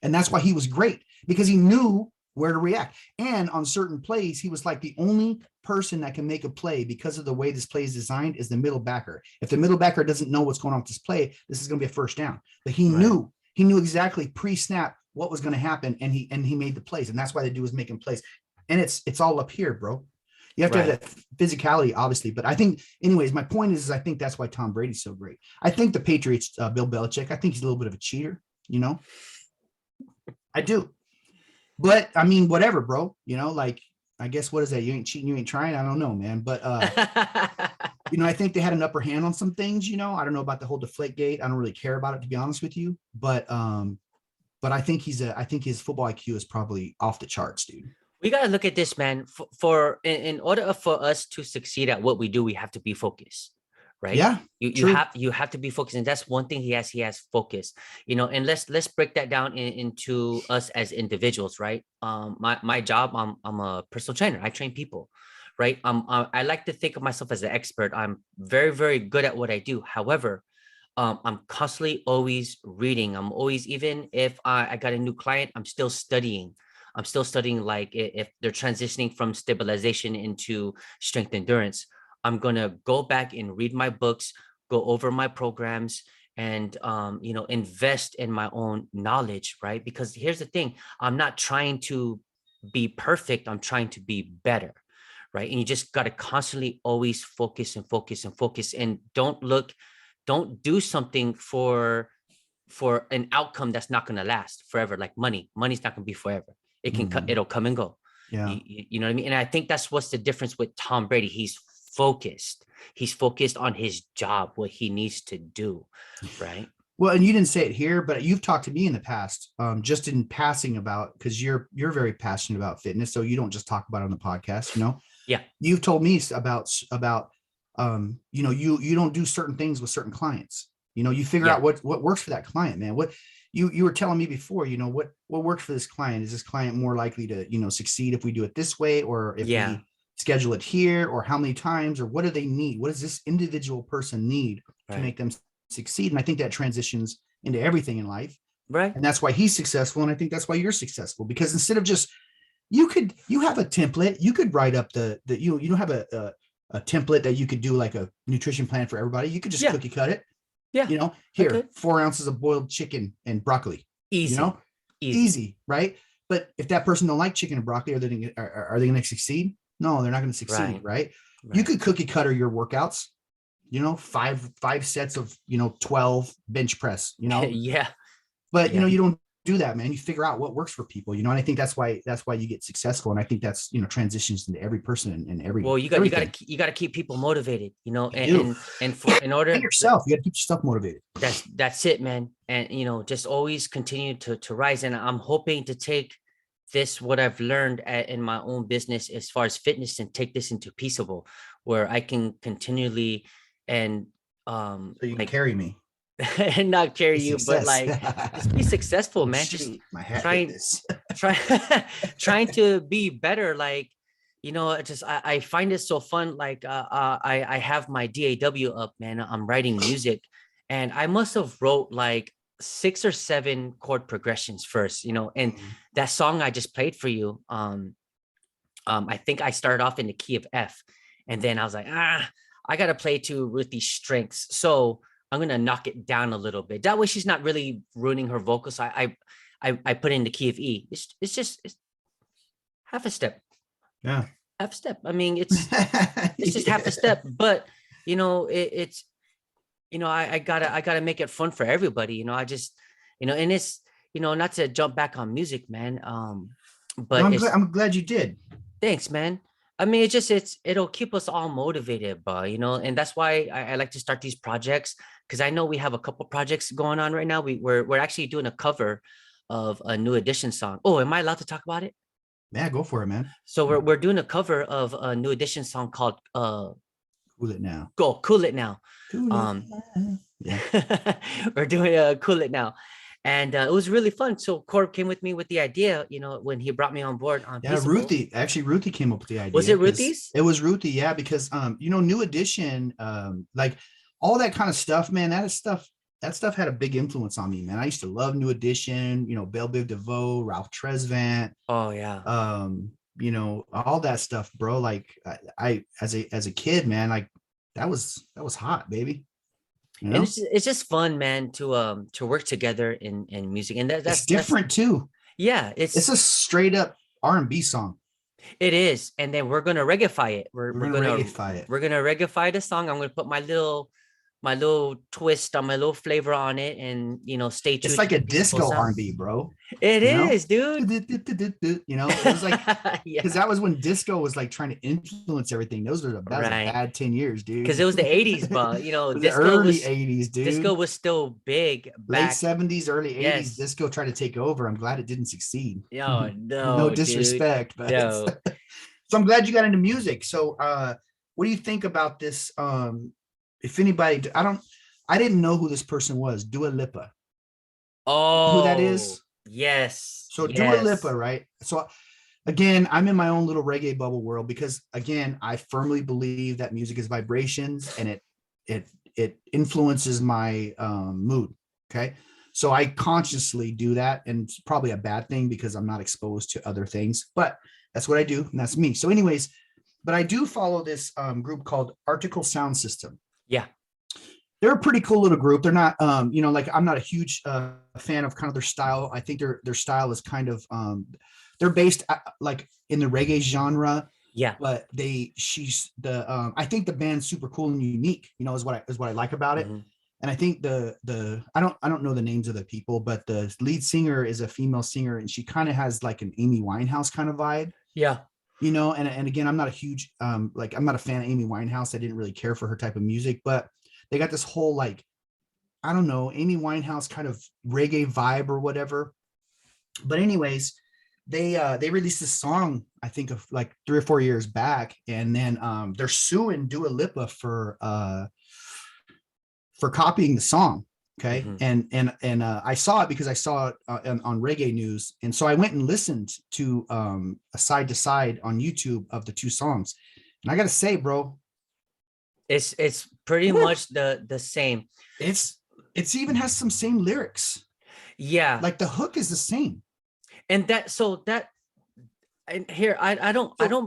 And that's why he was great, because he knew where to react. And on certain plays, he was like, the only person that can make a play because of the way this play is designed is the middle backer. If the middle backer doesn't know what's going on with this play, this is going to be a first down. But he knew He knew exactly pre-snap what was going to happen, and he made the plays, and that's why the dude was making plays. And it's all up here, bro. You have to have Right. that physicality, obviously. But I think, anyways, my point is I think that's why Tom Brady's so great. I think the Patriots, Bill Belichick, I think he's a little bit of a cheater, I do. But I mean, whatever, bro. Like, I guess, what is that? You ain't cheating, you ain't trying. I don't know, man. But I think they had an upper hand on some things. I don't know about the whole deflate gate. I don't really care about it, to be honest with you. But I think I think his football IQ is probably off the charts, dude. We got to look at this, man. In order for us to succeed at what we do, we have to be focused, right? Yeah, You true. have to be focused, and that's one thing he has. He has focus, And let's break that down into us as individuals, right? My job, I'm a personal trainer. I train people, right? I like to think of myself as an expert. I'm very, very good at what I do. However, I'm constantly always reading. I'm always, even if I got a new client, I'm still studying. I'm still studying, like if they're transitioning from stabilization into strength endurance. I'm gonna go back and read my books, go over my programs, and invest in my own knowledge, right? Because here's the thing: I'm not trying to be perfect. I'm trying to be better, right? And you just got to constantly always focus and focus and focus, and don't do something for an outcome that's not going to last forever. Like money's not going to be forever. It'll come and go. Yeah. You know what I mean? And I think that's what's the difference with Tom Brady. He's focused on his job, what he needs to do, right? Well, and you didn't say it here, but you've talked to me in the past, just in passing, about, because you're very passionate about fitness, so you don't just talk about it on the podcast. Yeah. You've told me about you don't do certain things with certain clients. You figure Yeah. out what works for that client, man. What you were telling me before, what works for this client. Is this client more likely to succeed if we do it this way, or if Yeah. we schedule it here, or how many times, or what do they need? What does this individual person need to Right. make them succeed? And I think that transitions into everything in life. Right. And that's why he's successful. And I think that's why you're successful, because instead of just, you have a template, you could write up you don't have a template that you could do, like a nutrition plan for everybody. You could just Yeah. cookie cut it. Yeah. Here, 4 ounces of boiled chicken and broccoli. Easy. Easy, right? But if that person don't like chicken and broccoli, are they going to succeed? No, they're not going to succeed, right? You could cookie cutter your workouts, five sets of 12 bench press, Yeah. but you don't do that, man. You figure out what works for people, and I think that's why you get successful. And I think that's transitions into every person and every, well, you got to keep people motivated, in order, and yourself, you got to keep yourself motivated. That's it, man. And just always continue to rise. And I'm hoping to take this, what I've learned in my own business as far as fitness, and take this into Peaceable, where I can continually and so you can carry me and not carry you, but like just be successful, man. Shoot, just my hat trying trying to be better. Like, I find it so fun. Like I have my DAW up, man. I'm writing music, and I must have wrote like 6 or 7 chord progressions first, and that song I just played for you, I think I started off in the key of F, and then I was like, I gotta play to Ruthie's strengths, so I'm gonna knock it down a little bit. That way, she's not really ruining her vocals. So I put in the key of E. It's just half a step. Yeah, half a step. I mean, it's just half a step, but it's I gotta make it fun for everybody. I just and it's not to jump back on music, man. But no, I'm glad you did. Thanks, man. I mean, it'll keep us all motivated, but and that's why I like to start these projects, because I know we have a couple projects going on right now. We're actually doing a cover of a New Edition song. Oh, am I allowed to talk about it? Yeah, go for it, man. So we're doing a cover of a New Edition song called Cool It Now. Go Cool It Now. Cool it now. Yeah. We're doing a Cool It Now. And it was really fun. So Corb came with me with the idea, when he brought me on board on Peaceable. Ruthie came up with the idea. Was it Ruthie's? It was Ruthie, yeah, because New Edition, like all that kind of stuff, man. That stuff had a big influence on me, man. I used to love New Edition, Belle Biv DeVoe, Ralph Tresvant. Oh yeah. All that stuff, bro. Like I as a kid, man, like that was hot, baby. You And know, it's just fun, man, to work together in music. And it's that's different too. yeah, It's a straight up R&B song. it is. And then we're gonna reggaify it. We're gonna reggae it. We're gonna reggaify the song. I'm gonna put my little twist on my little flavor on it, and stay true It's to like a the peaceful disco sound. R&B, bro. It You know, is, dude. you know, it was like because Yeah, that was when disco was like trying to influence everything. That was a right. bad 10 years, Because dude. it was the 80s, but The early 80s, disco dude. was still big Late back. 70s, early 80s, Yes. disco tried to take over. I'm glad it didn't succeed. Oh No no, dude. disrespect, but No. so I'm glad you got into music. So what do you think about this? If anybody, I didn't know who this person was. Dua Lipa. Who that Oh, is? yes. So Dua Lipa, Yes. right? So again, I'm in my own little reggae bubble world because again, I firmly believe that music is vibrations and it influences my mood. Okay. So I consciously do that, and it's probably a bad thing because I'm not exposed to other things, but that's what I do, and that's me. So, anyways, but I do follow this group called Article Sound System. Yeah. They're a pretty cool little group. They're not, like I'm not a huge fan of kind of their style. I think their style is kind of, they're based like in the reggae genre, Yeah. but I think the band's super cool and unique. Is what I like about it. Mhm. And I think I don't know the names of the people, but the lead singer is a female singer, and she kind of has like an Amy Winehouse kind of vibe. Yeah. And again, I'm not a huge I'm not a fan of Amy Winehouse. I didn't really care for her type of music, but they got this whole like, I don't know, Amy Winehouse kind of reggae vibe or whatever. But anyways, they released this song, I think of like 3 or 4 years back, and then they're suing Dua Lipa for copying the song. Okay. Mhm. And I saw it because I saw it on Reggae News. And so I went and listened to a side to side on YouTube of the two songs. And I got to say, bro, It's pretty woo, much the same. it's even has some same lyrics. Yeah. Like the hook is the same. And and here So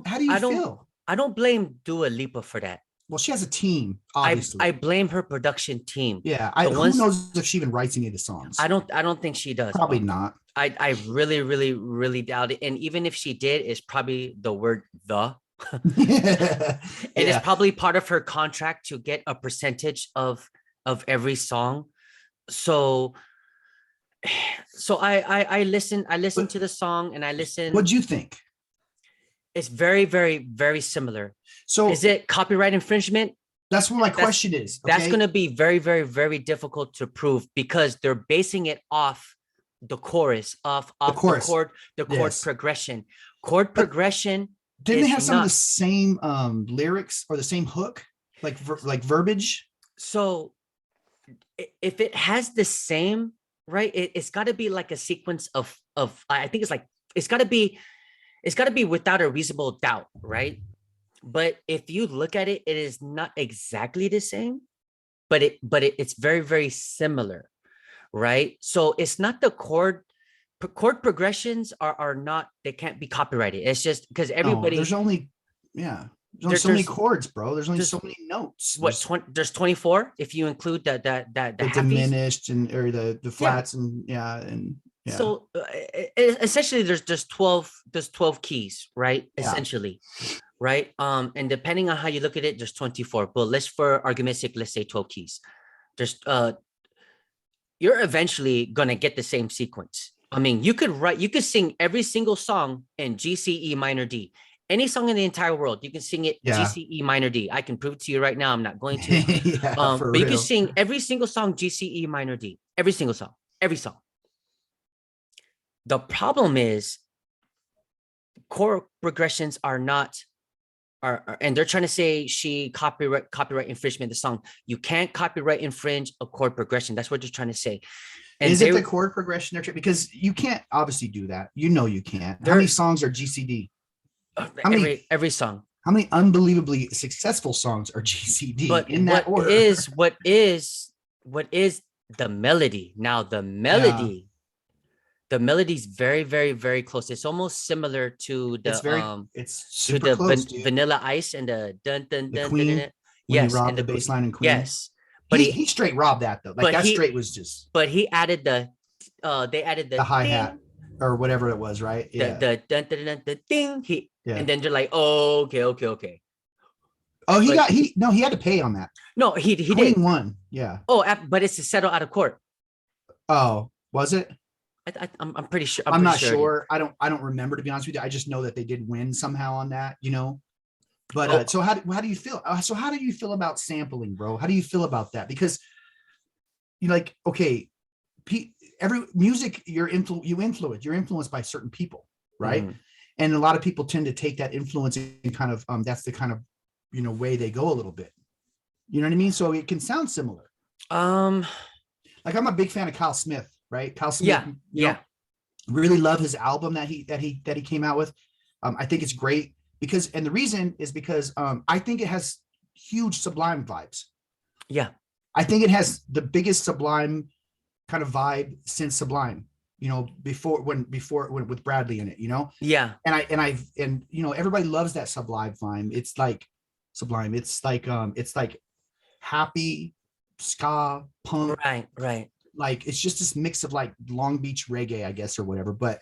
how do you feel? I don't blame Dua Lipa for that. Well, she has a team, I obviously. blame her production team. Yeah. The Who ones knows if she even writes any of the songs? I don't think she does, Probably bro. not. I really, really, really doubt it. And even if she did, it's probably the word the. Yeah. And it's Yeah. probably part of her contract to get a percentage of every song. So I listen But to the song, and I listen. what'd you think? It's very, very, very similar. Is So it copyright infringement? that's what my That's question is. that's going Okay. to be very, very, very difficult to prove because they're basing it off the chorus, The off chorus. the chord Yes. progression. Chord But progression didn't they is have some of the not same lyrics or the same hook, like verbiage? so. If it has the same, right, it's got to be like a sequence of I think it's like it's got to be without a reasonable doubt, right? But if you look at it, it is not exactly the same, but it's very, very similar, right? So it's not the chord progressions are not, they can't be copyrighted. It's just because No, everybody yeah, there's only there, so many chords, bro. There's only so there's many notes. what 20, there's 24 if you include the The halfies. diminished and or the Yeah. flats and yeah, So essentially there's 12 keys, right? yeah, Essentially, right? And depending on how you look at it, there's 24, but let's, for argument's sake, let's say 12 keys. There's you're eventually gonna get the same sequence. I mean, you could sing every single song in GCE minor D. Any song in the entire world, you can sing it yeah, GCE minor D. I can prove it to you right now. I'm not going to. yeah, for But you can real. sing every single song GCE minor D. Every single song. Every song. The problem is chord progressions are not and they're trying to say she copyright infringement the song. You can't copyright infringe a chord progression. That's what they're trying to say. And Is it the chord progression because you can't obviously do that. You can't. How many songs are GCD? How many every song. How many unbelievably successful songs are GCD But in that order? What is the melody? Now Yeah, the melody is very, very, very close. It's almost similar to it's super close, dude. Vanilla Ice and the dun dun The dun dun dun. Queen Dun. when you Yes, rob and the bass line in Queen. yes, but he straight robbed that though. Like but that he straight was just but he added they added the the hi-hat ding, or whatever it was, right? Yeah. the dun, dun, dun, the ding. Yeah. And then they're like, oh, okay. Oh, But he had to pay on that. no, he Queen did. won. Yeah. Oh, but it's to settle out of court. Oh, was it? I'm pretty sure. I'm I'm pretty not sure it is. sure. I don't remember, to be honest with you. I just know that they did win somehow on that, you know. But Oh, so how do you feel? So how do you feel about sampling, bro? How do you feel about that? Because you like, okay, every music you're influenced by certain people, right? mhm. And a lot of people tend to take that influence and kind of that's the kind of way they go a little bit. You know what I mean? So it can sound similar. Um, Like I'm a big fan of Kyle Smith, right? Kyle Smith, yeah, yeah, really love his album that he came out with. I think it's great because, and the reason is because I think it has huge Sublime vibes. yeah, I think it has the biggest Sublime kind of vibe since Sublime. Before when with Bradley in it. yeah, And everybody loves that Sublime vibe. It's like Sublime. It's like happy ska punk. right. Like it's just this mix of like Long Beach reggae, I guess, or whatever. But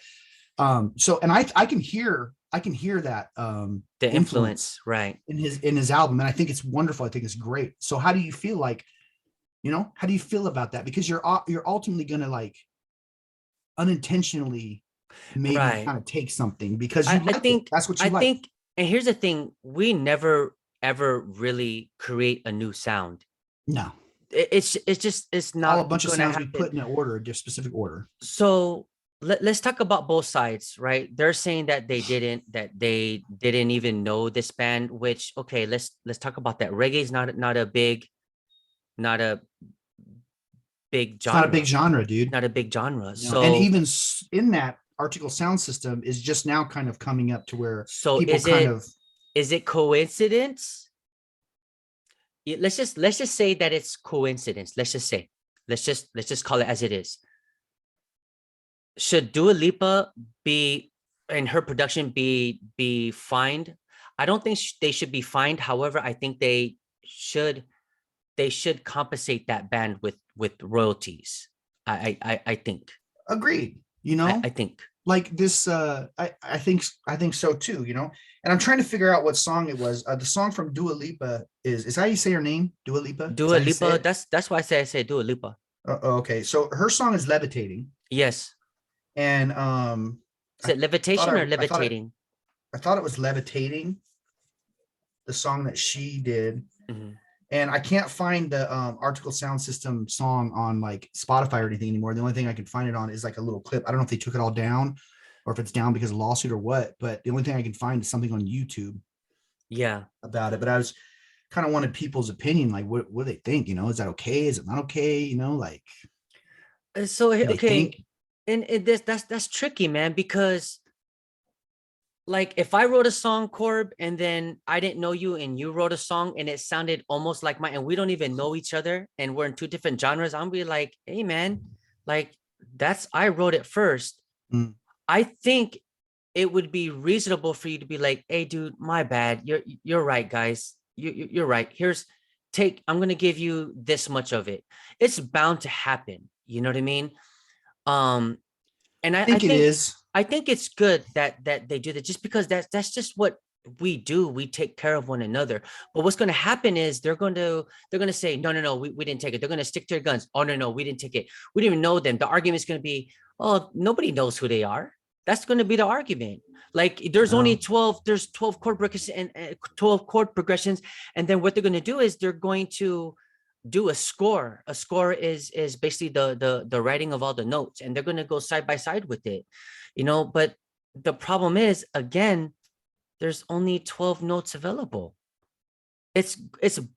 so and I can hear that The influence right. in his album, and I think it's wonderful. I think it's great. So how do you feel like, how do you feel about that? Because you're ultimately gonna like unintentionally maybe Right. kind of take something because you I like it. think That's what you I like. think, and here's the thing: we never ever really create a new sound. No, It's all a not bunch of gonna sounds we happen. put in an order, a specific order. So let's talk about both sides, right? They're saying that they didn't even know this band, which okay, let's talk about that. Reggae is not a big It's not a big genre, genre, dude. not a big genre. And So even in that article sound system is just now kind of coming up to where so people kind of is it coincidence? Let's just say that it's coincidence. Let's just call it as it is. Should Dua Lipa be and her production be fined? I don't think they should be fined. However, I think should they should compensate that band with royalties. I think. agreed, I think. like this. I think so too, and I'm trying to figure out what song it was. The song from Dua Lipa is how you say her name? Dua Lipa? Is Dua that how you say Lipa, it? that's why I say Dua Lipa. Okay, so her song is Levitating. Yes. And Is it levitation or levitating? I thought it was Levitating, the song that she did. Mhm. And I can't find the Article Sound System song on like Spotify or anything anymore. The only thing I can find it on is like a little clip. I don't know if they took it all down or if it's down because of lawsuit or what, but the only thing I can find is something on YouTube Yeah. about it. But I was kind of wanted people's opinion, like what do they think? Is that okay? Is it not okay? Like So do they okay, think? and that's tricky, man, because like if I wrote a song, Corb, and then I didn't know you and you wrote a song and it sounded almost like mine and we don't even know each other and we're in two different genres, I'm be like, hey man, like I wrote it first. Mm. I think it would be reasonable for you to be like, hey dude, my bad. You're right, guys. You're right. I'm gonna give you this much of it. It's bound to happen. You know what I mean? Um, and I think it is. I think it's good that they do that just because that's just what we do. We take care of one another. But what's going to happen is they're going to say, no, we didn't take it. They're going to stick to their guns. Oh, no, we didn't take it. We didn't even know them. The argument is going to be, oh, nobody knows who they are. That's going to be the argument. Like there's only 12 chord progressions and 12 chord progressions. And then what they're going to do is they're going to do a score. A score is basically the writing of all the notes, and they're going to go side by side with it, but the problem is, again, there's only 12 notes available. It's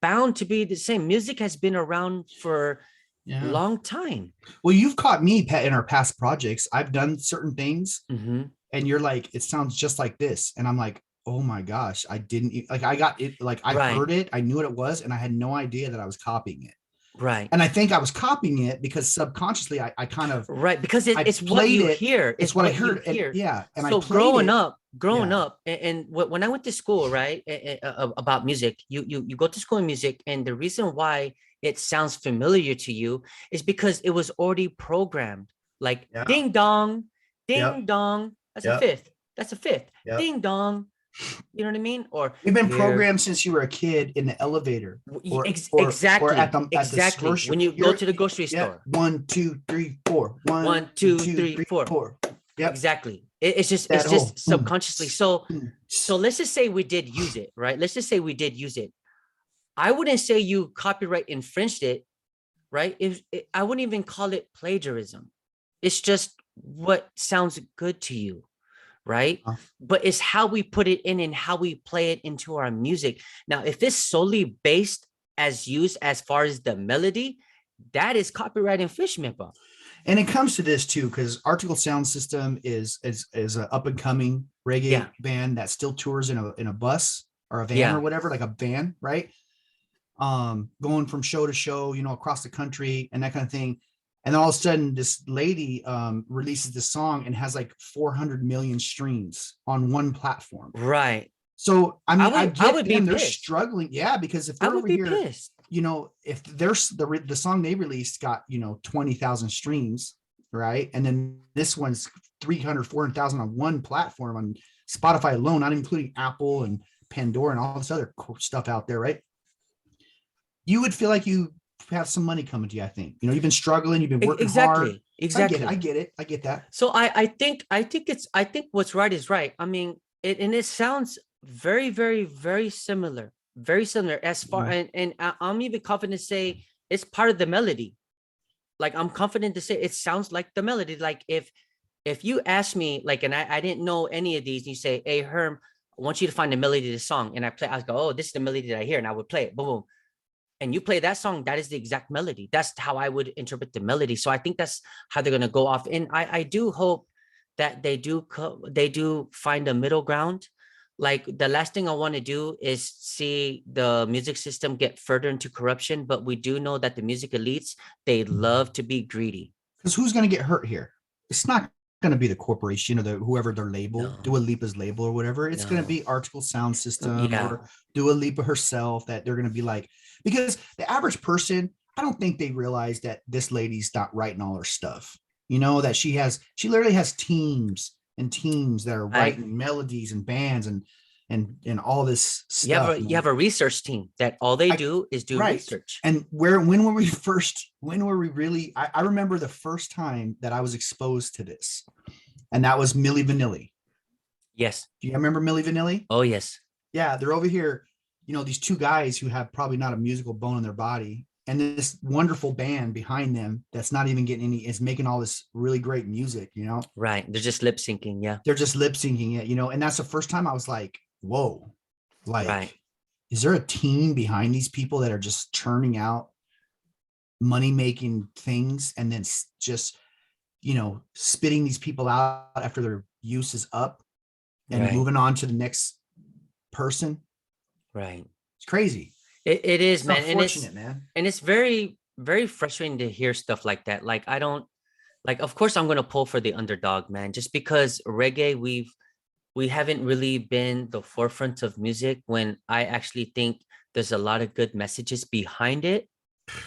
bound to be the same. Music has been around for a Yeah. long time. Well, you've caught me, Pat, in our past projects. I've done certain things, Mm-hmm. and you're like, it sounds just like this, and I'm like, oh my gosh, I didn't like. I got it. Like I Right. heard it, I knew what it was, and I had no idea that I was copying it. Right. And I think I was copying it because subconsciously I kind of right because I it's what played you it. hear. It's what I heard. And, yeah, and I So played it. growing Yeah. up, and when I went to school, right, about music, you go to school in music, and the reason why it sounds familiar to you is because it was already programmed. Like Yeah. ding dong, Yep. ding dong. That's a Yep. fifth. That's a fifth. Yep. Ding dong. You know what I mean? Or We've been here, programmed since you were a kid in the elevator, or at exactly, the exactly. grocery. When you go You're to the grocery yeah. store, 1, 2, 3, 4. 1, one, two, 2, three, 3, four. 4. Yep. Exactly. It's That whole just subconsciously. So boom. let's just say we did use it, right? Let's just say we did use it. I wouldn't say you copyright infringed it, right? I wouldn't even call it plagiarism. It's just what sounds good to you, right? Uh, But it's how we put it in and how we play it into our music. Now, if it's solely based as used as far as the melody, that is copyright infringement, bro. And it comes to this too, because Article Sound System is an up and coming Yeah, reggae band that still tours in a bus or a van or yeah, whatever, like a van, right? Going from show to show, across the country and that kind of thing. And then all of a sudden, this lady releases this song and has like 400 million streams on one platform. right. So, I mean, I I get would be them. They're pissed. struggling. Yeah, because if I they're would over be here, pissed. if there's the song they released got, 20,000 streams, right? And then this one's 300, 400,000 on one platform on Spotify alone, not including Apple and Pandora and all this other cool stuff out there, right? You would feel like you have some money coming to you. I think, you've been struggling, you've been working hard. Exactly, So I get it. I exactly. get it. I get that. So I think what's right is right. I mean, it sounds very, very, very similar. Very similar as far, Mhm. and I'm even confident to say it's part of the melody. Like I'm confident to say it sounds like the melody. Like if you ask me, like, and I didn't know any of these, and you say, "Hey Herm, I want you to find the melody of the song," and I play, I go, "Oh, this is the melody that I hear," and I would play it, boom, boom, and you play that song, that is the exact melody. That's how I would interpret the melody. So I think that's how they're gonna go off. And I do hope that they do find a middle ground. Like the last thing I want to do is see the music system get further into corruption, but we do know that the music elites, they love to be greedy. Because who's going to get hurt here? It's not going to be the corporation or whoever their label, Dua No, Lipa's label or whatever. It's going to no, be Article Sound System yeah, or Dua Lipa herself, that they're going to be like, because the average person, I don't think they realize that this lady's not writing all her stuff. That she literally has teams and teams that are I writing melodies and bands and all this you have stuff, you man. have a research team that all they I, do is do right. research. And when were we really, I remember the first time that I was exposed to this, and that was Milli Vanilli. Yes. Do you remember Milli Vanilli? Oh yes. Yeah, they're over here, these two guys who have probably not a musical bone in their body, and this wonderful band behind them that's not even getting any, is making all this really great music. Right. They're just lip syncing. Yeah. They're just lip syncing it, and that's the first time I was like, whoa, Right. like, is there a team behind these people that are just churning out money making things and then just spitting these people out after their use is up and Right. moving on to the next person? Right. It's crazy. It is, It's man. unfortunate, man. And it's very, very frustrating to hear stuff like that. Like I don't like, of course I'm gonna pull for the underdog, man, just because reggae, we haven't really been the forefront of music when I actually think there's a lot of good messages behind it,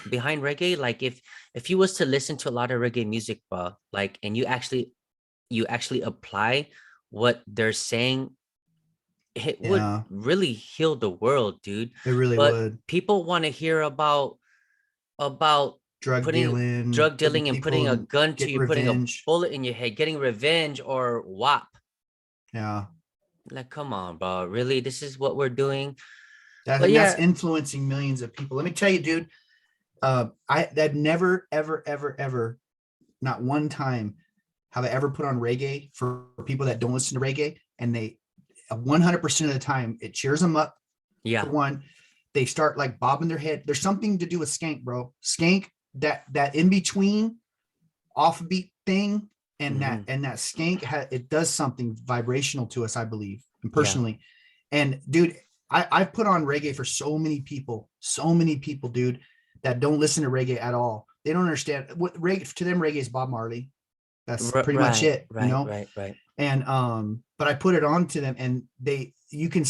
behind reggae. Like if you was to listen to a lot of reggae music, bro, like, and you actually apply what they're saying, it would Yeah, really heal the world, dude. it really But would. people want to hear about Drug putting dealing, drug putting dealing and people putting a in, gun to getting you, putting a revenge. bullet in your head, getting revenge or WAP. Yeah, Like, come on, bro. Really? This is what we're doing? But that's yeah, influencing millions of people. Let me tell you, dude. I've never, ever, ever, ever, not one time have I ever put on reggae for people that don't listen to reggae, and they 100% of the time it cheers them up. For yeah, one, they start like bobbing their head. There's something to do with skank, bro. Skank, that in between offbeat thing, and that hmm, skank it does something vibrational to us, I believe, and yeah, personally. And dude, I've put on reggae for so many people, dude, that don't listen to reggae at all. They don't understand what reggae to them. Reggae is Bob Marley. That's pretty much right, it, right, right, right, And but I put it on to them, and you can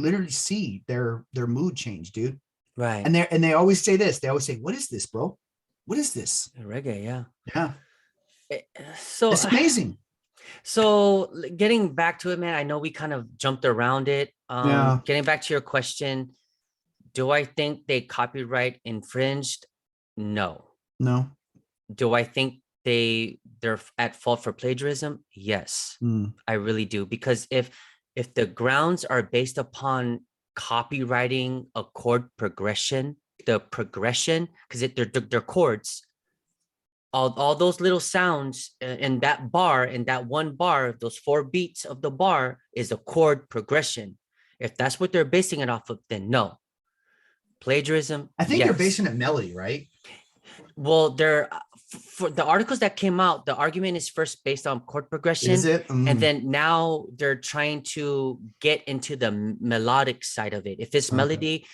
literally see their mood change, dude. Right. And they always say this. They always say, "What is this, bro? What is this?" Reggae, yeah. Yeah, Eh, So it's amazing. so getting back to it, man, I know we kind of jumped around it. Yeah, Getting back to your question, do I think they copyright infringed? No. no. Do I think they're at fault for plagiarism? Yes, Mm. I really do. Because if the grounds are based upon copywriting a chord progression, the progression, because they're chords, all those little sounds in that one bar, those 4 beats of the bar is a chord progression. If that's what they're basing it off of, then no. Plagiarism, I think they're yes. basing it melody, right? Well, they're for the articles that came out, the argument is first based on chord Is progression, it? and Mm. then now they're trying to get into the melodic side of it. If it's Okay. melody,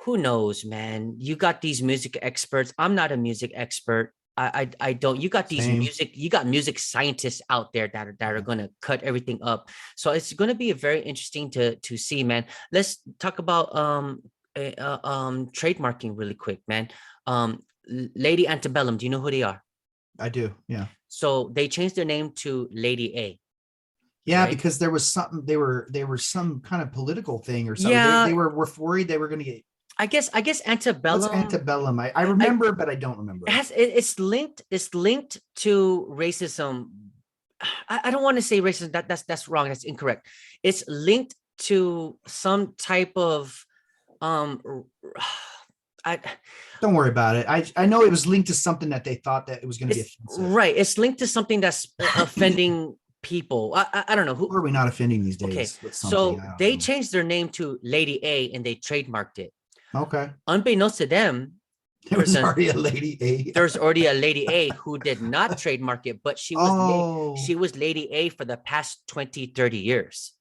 who knows, man? You got these music experts. I'm not a music expert. I don't. You got these Same. music scientists out there that are Yeah. gonna cut everything up. So it's gonna be a very interesting to see, man. Let's talk about trademarking really quick, man. Lady Antebellum. Do you know who they are? I do. Yeah. So they changed their name to Lady A, Yeah, right? because there was something they were some kind of political thing or so. They Yeah, were worried they were going to get I guess what's Antebellum. antebellum. I I remember, but I don't it remember. has it's linked to racism. I don't want to say racism. That's wrong. That's incorrect. It's linked to some type of um I Don't worry about it. I know it was linked to something that they thought that it was going to be it's offensive. right. It's linked to something that's offending people. I don't know Who who. are we not offending these Okay, days with something? so I don't they know. changed their name to Lady A and they trademarked it. Okay. Unbeknownst to them, There was already a lady A. there's already a Lady A who did not trademark it, but Oh, she was Lady A for the past 20, 30 years.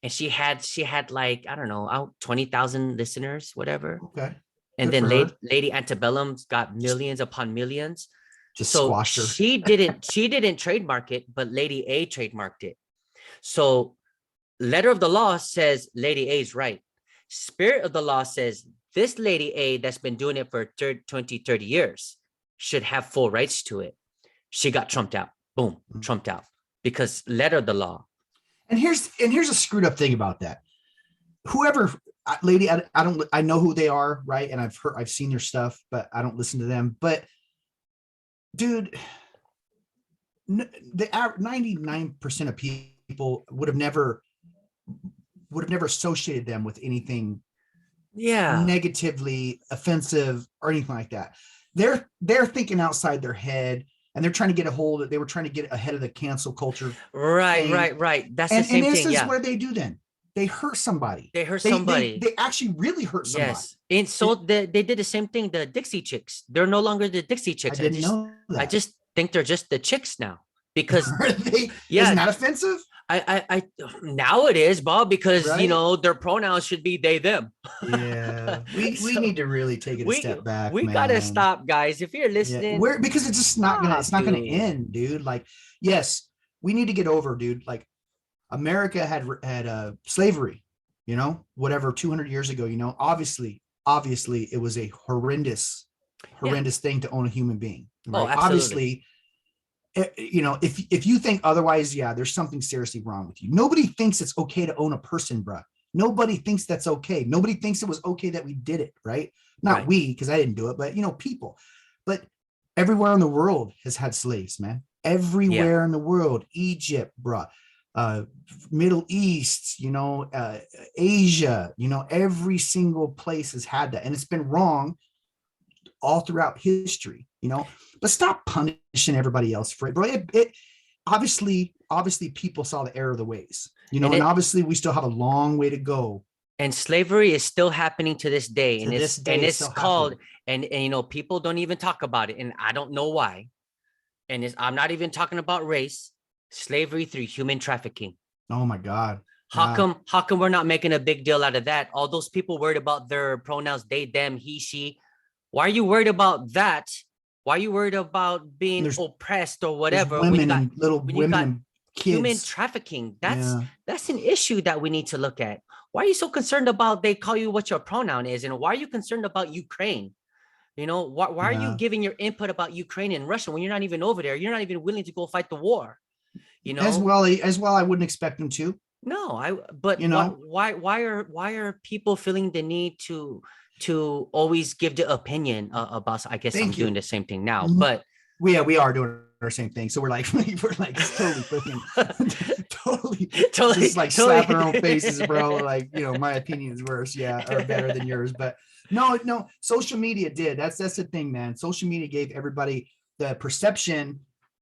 And she had like, I don't know, 20,000 listeners, whatever. okay. And Good then for her. Lady Antebellum's got Just millions upon millions. just So squashed her. she didn't trademark it, but Lady A trademarked it. So letter of the law says Lady A is right. Spirit of the law says this Lady A that's been doing it for 20, 30 years should have full rights to it. She got trumped out. Boom, trumped out. Because letter of the law. And here's a screwed up thing about that. Whoever lady, I know who they are, right? And I've seen their stuff, but I don't listen to them. But dude, the 99% of people would have never associated them with anything Yeah. negatively offensive or anything like that. They're thinking outside their head, and they're trying to get a hold of. They were trying to get ahead of the cancel culture Right, thing. right, right. That's the And same this thing. is Yeah. what they do. Then they hurt somebody. They hurt They somebody. they actually really hurt somebody. Yes. And so they did the same thing. The Dixie Chicks. They're no longer the Dixie I Chicks. didn't know I that. just think they're just the chicks now. Because Isn't yeah, that offensive? I now it is, Bob, because Right? their pronouns should be they, them. Yeah. We So need to really take it a we step back, we gotta man. stop, guys. If you're Yeah. listening, We're because it's just not gonna stop, it's not gonna dude. end, dude. Like, yes, we need to get over, dude. Like America had slavery, whatever 200 years ago, obviously it was a Yeah. horrendous thing to own a human being, Oh, right? absolutely. Obviously, if you think otherwise, yeah, there's something seriously wrong with you. Nobody thinks it's okay to own a person, bruh. Nobody thinks that's okay. Nobody thinks it was okay that we did it, right? Not Right. we, because I didn't do it, but people. But everywhere in the world has had slaves, man. Yeah. Everywhere in the world, Egypt, bruh, uh, Middle East, Asia, every single place has had that, and it's been wrong all throughout history, but stop punishing everybody else for it, bro. It obviously people saw the error of the ways, And and it obviously we still have a long way to go. and slavery is still happening to this day. To And this it's day, and it's it's still called happening. and people don't even talk about it. And I don't know why. And I'm not even talking about race, slavery through human trafficking. Oh my God. How Yeah. come how come we're not making a big deal out of that? All those people worried about their pronouns, they, them, he, she. Why are you worried about that? Why are you worried about being There's oppressed or there's whatever women and little when you women got and human Kids. trafficking. Yeah. That's an issue that we need to look at. Why are you so concerned about they call you what your pronoun is? And why are you concerned about Ukraine? Why are you Yeah. giving your input about Ukraine and Russia when you're not even over there? You're not even willing to go fight the war. You As know, well, I wouldn't expect them to, no, but you know. why are people feeling the need to always give the opinion about? I guess I'm Thank doing you. the same thing now, Mhm. but We are doing our same thing. So we're like we're like totally freaking totally totally, just like slapping our own faces, bro. Like, my opinion is worse, yeah, or better than yours. But no, social media did. That's the thing, man. Social media gave everybody the perception,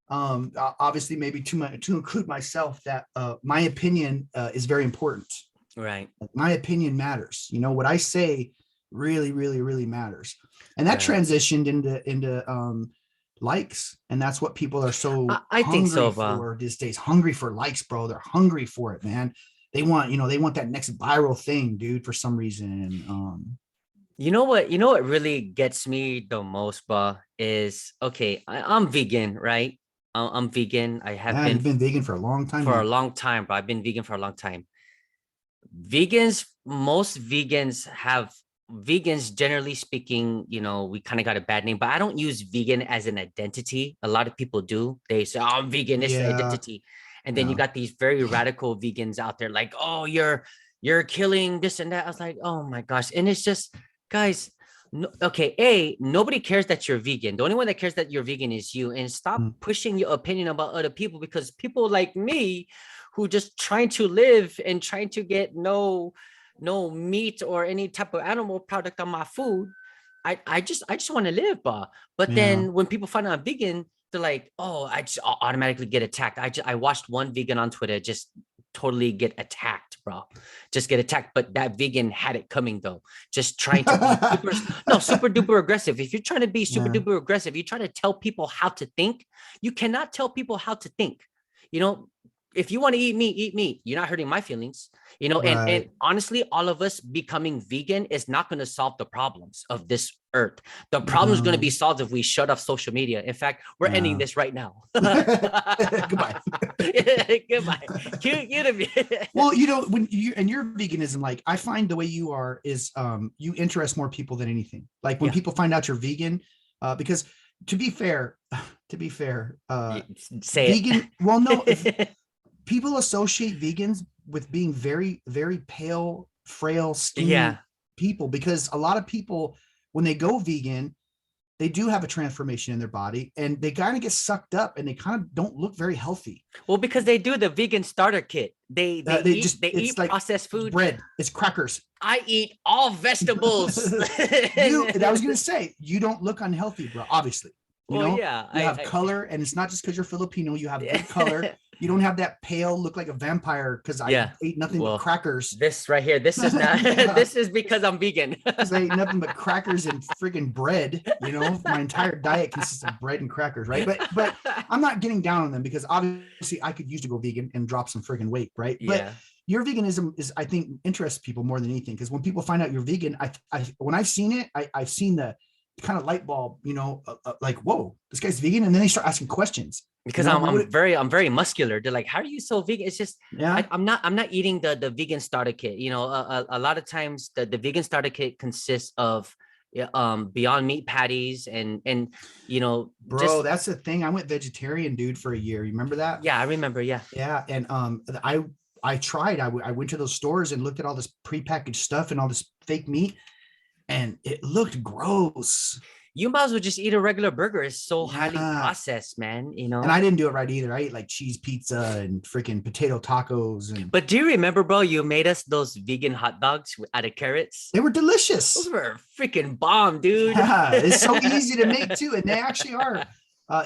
obviously maybe too much to include myself, that my opinion is very important. right, Like, my opinion matters. What I say really, really, really matters. And that right. transitioned into likes. And that's what people are so I think hungry so, bro. for these days. Hungry for likes, bro. They're hungry for it, man. They want that next viral thing, dude, for some reason. You know what? You know what really gets me the most, bro, is okay. I'm vegan, right? I'm vegan. I have Yeah, been you've been vegan for a long time for a now. long time, bro. I've been vegan for a long time. Most vegans, generally speaking, we kind of got a bad name, but I don't use vegan as an identity. A lot of people do. They say, oh, I'm vegan, it's the Yeah, identity. And then you yeah, got these very radical vegans out there like, oh, you're killing this and that. I was like, oh my gosh. And it's just, guys, no, okay, nobody cares that you're vegan. The only one that cares that you're vegan is you. And stop mm, pushing your opinion about other people, because people like me who just trying to live and trying to get no meat or any type of animal product on my food. I just want to live, but yeah. then when people find out I'm vegan, they're like, oh, I just automatically get attacked. I watched one vegan on Twitter just totally get attacked, bro. Just get attacked. But that vegan had it coming though. Just trying to be super, no, super duper aggressive. If you're trying to be super Yeah, duper aggressive, you try to tell people how to think. You cannot tell people how to think. You know, if you want to eat meat, eat meat. You're not hurting my feelings. And right. honestly, all of us becoming vegan is not going to solve the problems of this earth. The problem is going to be No. solved if we shut off social media. In fact, we're ending Yeah. this right now. Goodbye. Goodbye. Cute of you. Well, when you and your veganism, like, I find the way you are is, you interest more people than anything. Like, when Yeah. people find out you're vegan, because to be fair, Say vegan, well, no, if it. people associate vegans with being very, very pale, frail, Yeah. skinny people, because a lot of people, when they go vegan, they do have a transformation in their body, and they kind of get sucked up, and they kind of don't look very healthy. Well, because they do the vegan starter kit. They they They eat just, they it's eat like, processed it's food. bread, it's crackers. I eat all vegetables. I was gonna say, you don't look unhealthy, bro. Obviously, Well, yeah, you have color, and it's not just because you're Filipino. You have good color. You don't have that pale, look like a vampire because I yeah. ate nothing but Well, crackers. this right here, this is not. Yeah, This is because I'm vegan. because I ate nothing but crackers and friggin' bread. My entire diet consists of bread and crackers, right? But I'm not getting down on them, because obviously I could use to go vegan and drop some friggin' weight, right? But Yeah. your veganism is, I think, interests people more than anything, because when people find out you're vegan, when I've seen it, I've seen the kind of light bulb, like, whoa, this guy's vegan, and then they start asking questions. Because I'm very muscular. They're like, how are you so vegan? It's just Yeah, I'm not eating the vegan starter kit. A lot of times the vegan starter kit consists of yeah, Beyond Meat patties and bro, just that's the thing. I went vegetarian, dude, for a year. You remember that? yeah, I remember, yeah. Yeah, and I tried. I went to those stores and looked at all this prepackaged stuff and all this fake meat, and it looked gross. You might as well just eat a regular burger. It's so highly Yeah, processed, man. and I didn't do it right either. I ate like cheese pizza and freaking potato tacos, and But do you remember, bro? You made us those vegan hot dogs out of carrots. they were Those delicious. were freaking bomb, dude. Yeah, it's so easy to make too, and they actually are.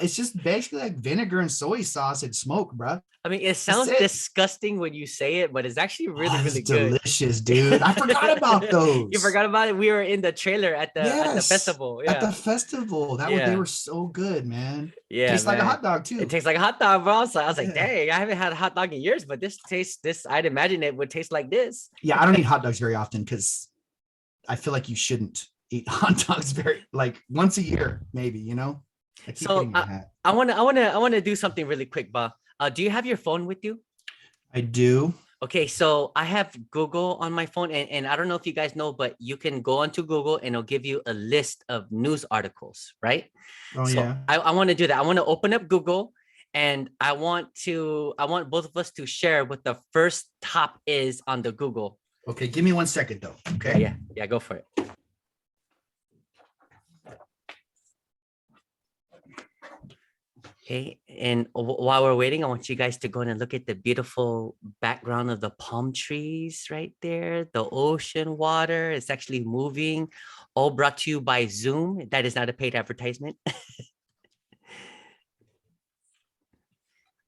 It's just basically like vinegar and soy sauce and smoke, bro. I mean, it That's sounds it. disgusting when you say it, but it's actually really, Oh, it's really good. delicious, dude. I forgot about You those. forgot about it? We were in the trailer at the Yes, festival. at Yeah. the festival. They Yeah. were so good, man. Yeah, Tastes like a man. hot dog It too. tastes like a hot dog, bro. So I was like, Yeah. dang, I haven't had a hot dog in years, but this, I'd imagine it would taste like this. Yeah, I don't eat hot dogs very often, because I feel like you shouldn't eat hot dogs very, like, once a year, maybe, I keep So hitting my hat. I wanna do something really quick, Ba. Do you have your phone with you? I do. Okay, so I have Google on my phone, and I don't know if you guys know, but you can go onto Google and it'll give you a list of news articles, right? Oh So yeah. I want to do that. I want to open up Google and I want both of us to share what the first top is on the Google. Okay, give me 1 second though. Yeah, Okay. yeah, go for it. Okay, and while we're waiting, I want you guys to go in and look at the beautiful background of the palm trees right there, the ocean water. It's actually moving, all brought to you by Zoom. That is not a paid advertisement.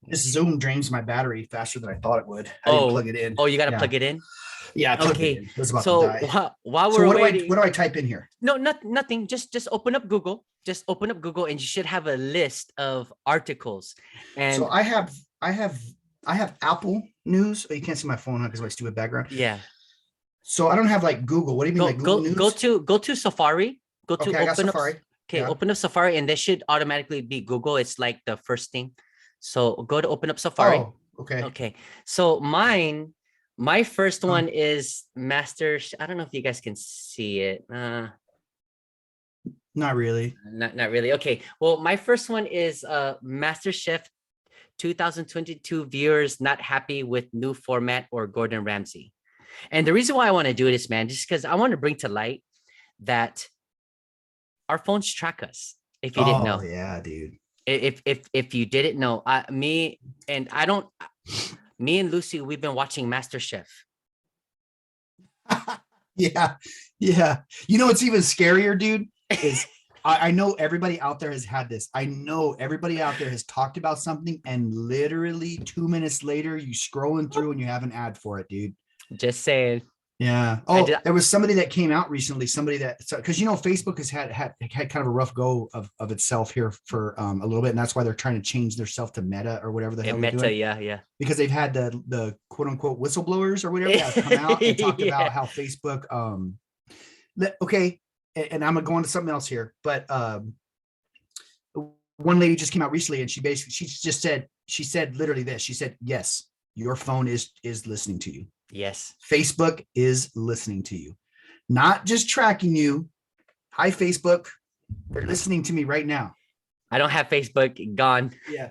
This Zoom drains my battery faster than I thought it would. I didn't Oh, plug it in. oh, you got to Yeah. plug it in. Yeah, I plugged it Okay, in. It was about to so die. while So we're what waiting, do I type in here? no, nothing. Just open up Google. Just open up Google, and you should have a list of articles. And So I have Apple News. Oh, you can't see my phone because of my stupid background. yeah, So I don't have like Google. What do you mean, like Google News? go to Safari. Go to Okay, I got open up. Safari. Okay, Yeah. open up Safari, and they should automatically be Google. It's like the first thing. So go to open up Safari. Oh, okay. Okay. So my first one is Master. I don't know if you guys can see it. Not really. Not really. Okay. Well, my first one is Master Chef 2022 viewers not happy with new format or Gordon Ramsay. And the reason why I want to do this, man, just because I want to bring to light that our phones track us. If you didn't know, yeah, dude. If you didn't know, me and Lucy, we've been watching Master Chef. Yeah, yeah. You know what's even scarier, dude? Is I know everybody out there has had this. I know everybody out there has talked about something, and literally 2 minutes later, you scrolling through and you have an ad for it, dude. Just saying. Yeah. Oh, there was somebody that came out recently. Somebody that, because you know Facebook has had kind of a rough go of itself here for a little bit, and that's why they're trying to change their self to Meta or whatever the hell they're doing. Yeah. Because they've had the quote unquote whistleblowers or whatever that have come out and talked about how Facebook. Okay, and I'm gonna go on to something else here, but one lady just came out recently, and she said literally this. She said, "Yes, your phone is listening to you." Yes. Facebook is listening to you, not just tracking you. Hi, Facebook. They're listening to me right now. I don't have Facebook. Gone. Yeah.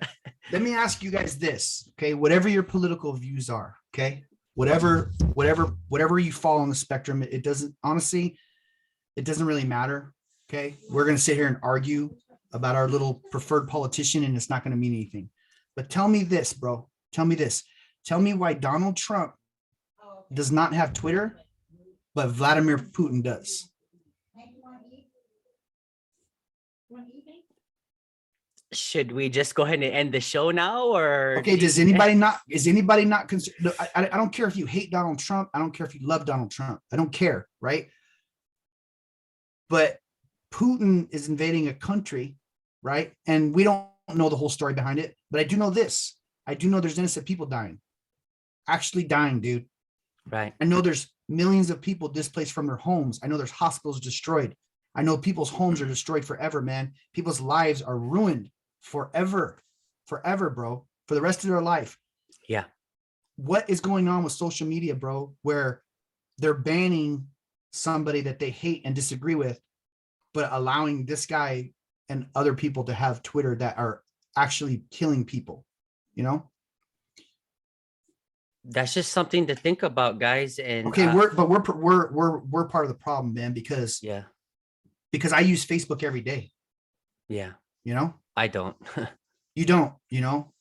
Let me ask you guys this. Okay. Whatever your political views are. Okay. Whatever you fall on the spectrum, it doesn't really matter. Okay. We're going to sit here and argue about our little preferred politician, and it's not going to mean anything. But tell me this, bro. Tell me this. Tell me why Donald Trump does not have Twitter, but Vladimir Putin does. Should we just go ahead and end the show now, or okay? Is anybody not concerned? I don't care if you hate Donald Trump. I don't care if you love Donald Trump. I don't care, right? But Putin is invading a country, right? And we don't know the whole story behind it, but I do know this. I do know there's innocent people dying, actually dying, dude. Right. I know there's millions of people displaced from their homes. I know there's hospitals destroyed. I know people's homes are destroyed forever, man. People's lives are ruined forever, bro, for the rest of their life. Yeah. What is going on with social media, bro, where they're banning somebody that they hate and disagree with, but allowing this guy and other people to have Twitter that are actually killing people, you know? That's just something to think about, guys. And okay, we're part of the problem, man, because I use Facebook every day. Yeah. You know? I don't. You don't, you know?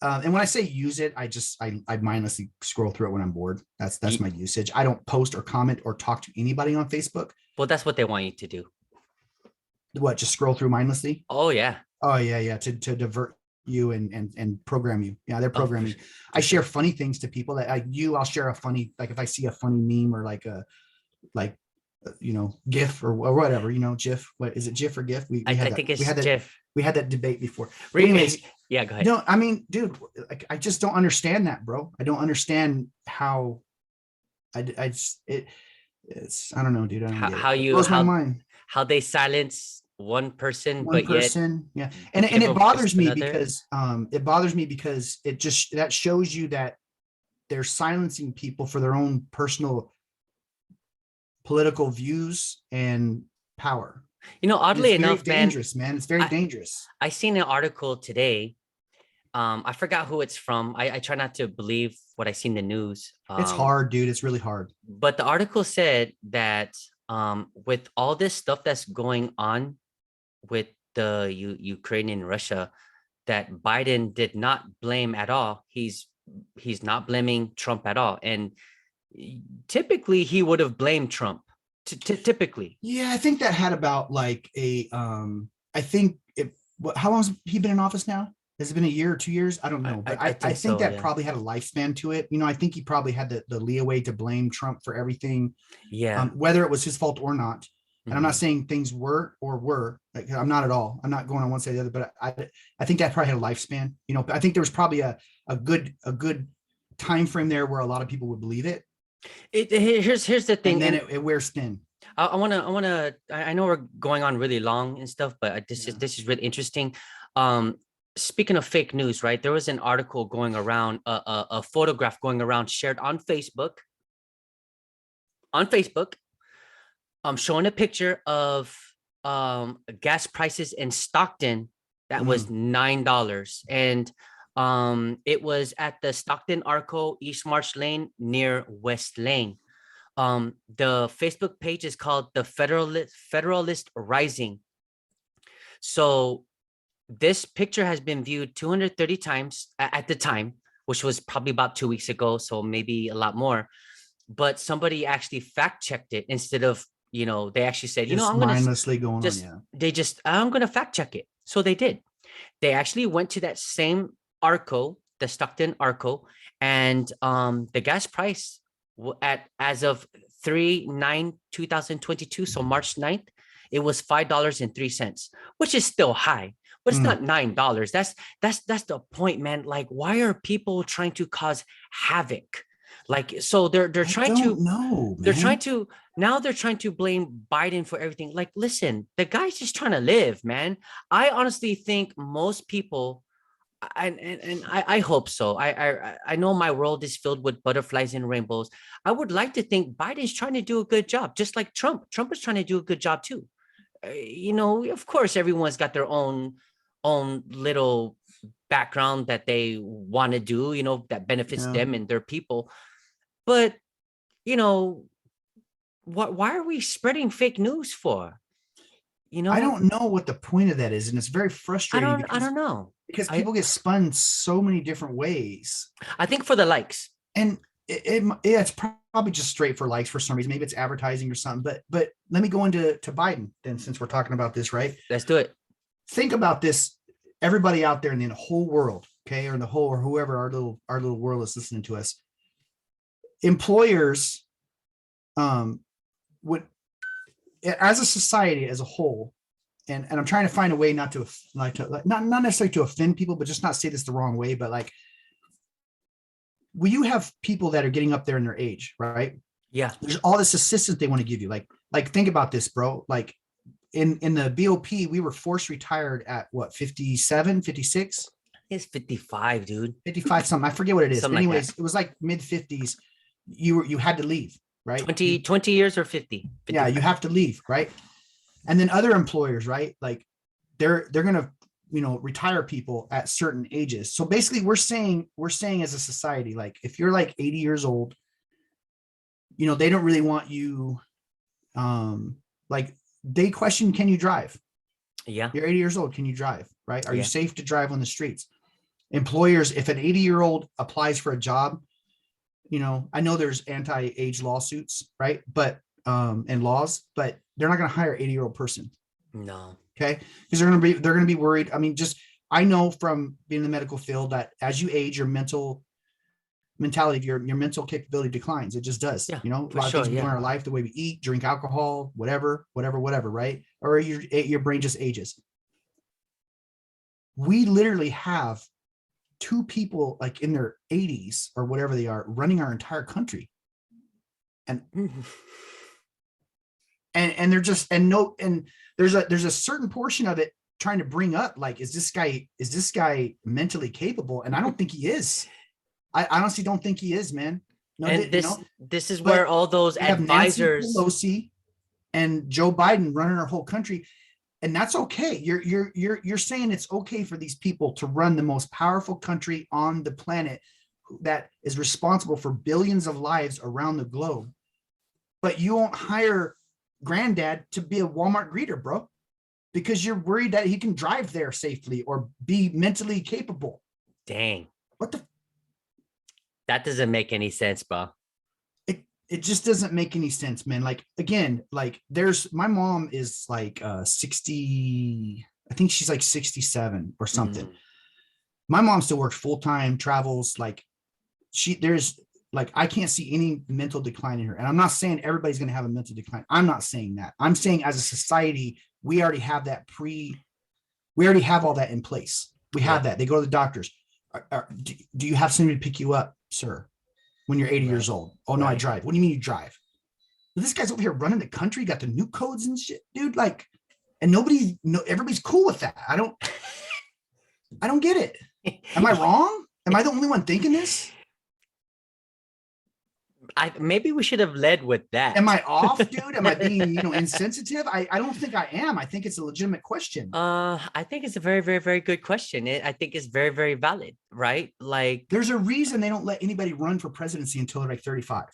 And when I say use it, I mindlessly scroll through it when I'm bored. That's my usage. I don't post or comment or talk to anybody on Facebook. Well, that's what they want you to do. What, just scroll through mindlessly? Oh yeah. Oh yeah. To divert you and program you. Yeah, they're programming. I share funny things to people that I'll share a funny, like if I see a funny meme or GIF or whatever, GIF. What is it, GIF or GIF? I think it's GIF. We had that debate before. Anyways, yeah, go ahead. No, I mean, dude, I just don't understand that, bro. I don't understand how it's I don't know, dude. I don't get it. It blows my mind. How they silence one person, one but yet person. Yeah. And give a it voice bothers to me another. because it just that shows you that they're silencing people for their own personal political views and power. And it's Oddly very enough, man, dangerous, man. It's very I dangerous. I seen an article today. I forgot who it's from. I try not to believe what I see in the news. It's hard, dude. It's really hard. But the article said that with all this stuff that's going on with the Ukraine and Russia, that Biden did not blame at all. He's not blaming Trump at all. And typically he would have blamed Trump. Typically. Yeah, I think that had about like I think it how long has he been in office now? Has it been a year or 2 years? I don't know, but I I think think so, that yeah. probably had a lifespan to it. I think he probably had the leeway to blame Trump for everything, Yeah. whether it was his fault or not. And I'm not Mhm. saying things were. Like, I'm not at all. I'm not going on one side or the other, but I think that probably had a lifespan. I think there was probably a good time frame there where a lot of people would believe it, Here's the and thing, then and it wears thin. I know we're going on really long and stuff, but Yeah. this is really interesting. Um, Speaking of fake news, right? There was an article going around, a photograph going around, shared on Facebook, on Facebook, showing a picture of gas prices in Stockton that was Mm. $9, and it was at the Stockton Arco East March Lane near West Lane. The Facebook page is called the Federalist Rising. So this picture has been viewed 230 times at the time, which was probably about 2 weeks ago, so maybe a lot more. But somebody actually fact checked it instead of, they actually said, Just I'm gonna mindlessly going on. just Yeah. they just I'm gonna fact check it. So they did. They actually went to that same Arco, the Stockton Arco, and the gas price at as of 3/9/2022, so March 9th, it was $5.03, which is still high, but it's Mm. not $9. That's the point, man. Like, why are people trying to cause havoc? Like, so they're I trying don't to know, they're trying man. to now they're trying to blame Biden for everything. Like, listen, the guy's just trying to live, man. I honestly think most people, and I hope so. I know my world is filled with butterflies and rainbows. I would like to think Biden's trying to do a good job, just like Trump. Trump is trying to do a good job too. Of course, everyone's got their own little background that they want to do, that benefits Yeah. them and their people. But you know, why are we spreading fake news for? You I know, don't know what the point of that is, and it's very frustrating I because don't know. I people get spun so many different ways, I think for the likes. and it's probably just straight for likes for some reason. Maybe it's advertising or something. But let me go into Biden then, since we're talking about this, right? Let's do it. Think about this, everybody out there in the whole world, okay, or in the whole, or whoever our little world is listening to us. Employers, would, as a society as a whole, and I'm trying to find a way not to not necessarily to offend people, but just not say this the wrong way. But like, will you have people that are getting up there in their age, right? Yeah. There's all this assistance they want to give you. Like think about this, bro. Like in the BOP, we were forced retired at what, 57, 56, It's 55, dude. 55 something. I forget what it is. Something But like that. anyways, it was like mid 50s. You had to leave, right? 20 years or 50? Yeah, you 55. have to leave, right? And then other employers, right? Like they're gonna retire people at certain ages. So basically we're saying as a society, like if you're like 80 years old, they don't really want you, like they question, can you drive? Yeah. You're 80 years old, can you drive? Right? Are you Yeah. safe to drive on the streets? Employers, if an 80-year-old applies for a job, I know there's anti-age lawsuits, right? But and laws, but they're not going to hire an 80-year-old person. No. Okay. Because they're going to be worried. I mean, just, I know from being in the medical field that as you age, your mental mentality, your mental capability declines. It just does. Yeah, A for lot of sure. things we do in Yeah. our life, the way we eat, drink alcohol, whatever, right? Or your brain just ages. We literally have two people like in their 80s or whatever they are running our entire country. And and they're just, and no, and there's a certain portion of it trying to bring up, like, is this guy mentally capable? And I don't think he is. I honestly don't think he is, man. No, And you know, this is but where all those we have Nancy advisors. Pelosi and Joe Biden running our whole country, and that's okay. You're saying it's okay for these people to run the most powerful country on the planet that is responsible for billions of lives around the globe, but you won't hire granddad to be a Walmart greeter, bro, because you're worried that he can drive there safely or be mentally capable. Dang, What the? that doesn't make any sense, bro. It just doesn't make any sense, man. Like, again, like, there's, my mom is like 60, I think she's like 67 or something. My mom still works full-time, travels, like, there's like, I can't see any mental decline in her. And I'm not saying everybody's going to have a mental decline. I'm not saying that. I'm saying as a society, we already have that we already have all that in place. We have that. They go to the doctors. Do you have somebody to pick you up, sir, when you're 80 years old? Oh, no, I drive. What do you mean you drive? This guy's over here running the country, got the new codes and shit, dude. Like, and everybody's cool with that. I don't get it. Am I wrong? Am I the only one thinking this? Maybe we should have led with that. Am I off, dude? Am I being, insensitive? I don't think I am. I think it's a legitimate question. I think it's a very, very, very good question. I think it's very, very valid, right? Like, there's a reason they don't let anybody run for presidency until they're like 35.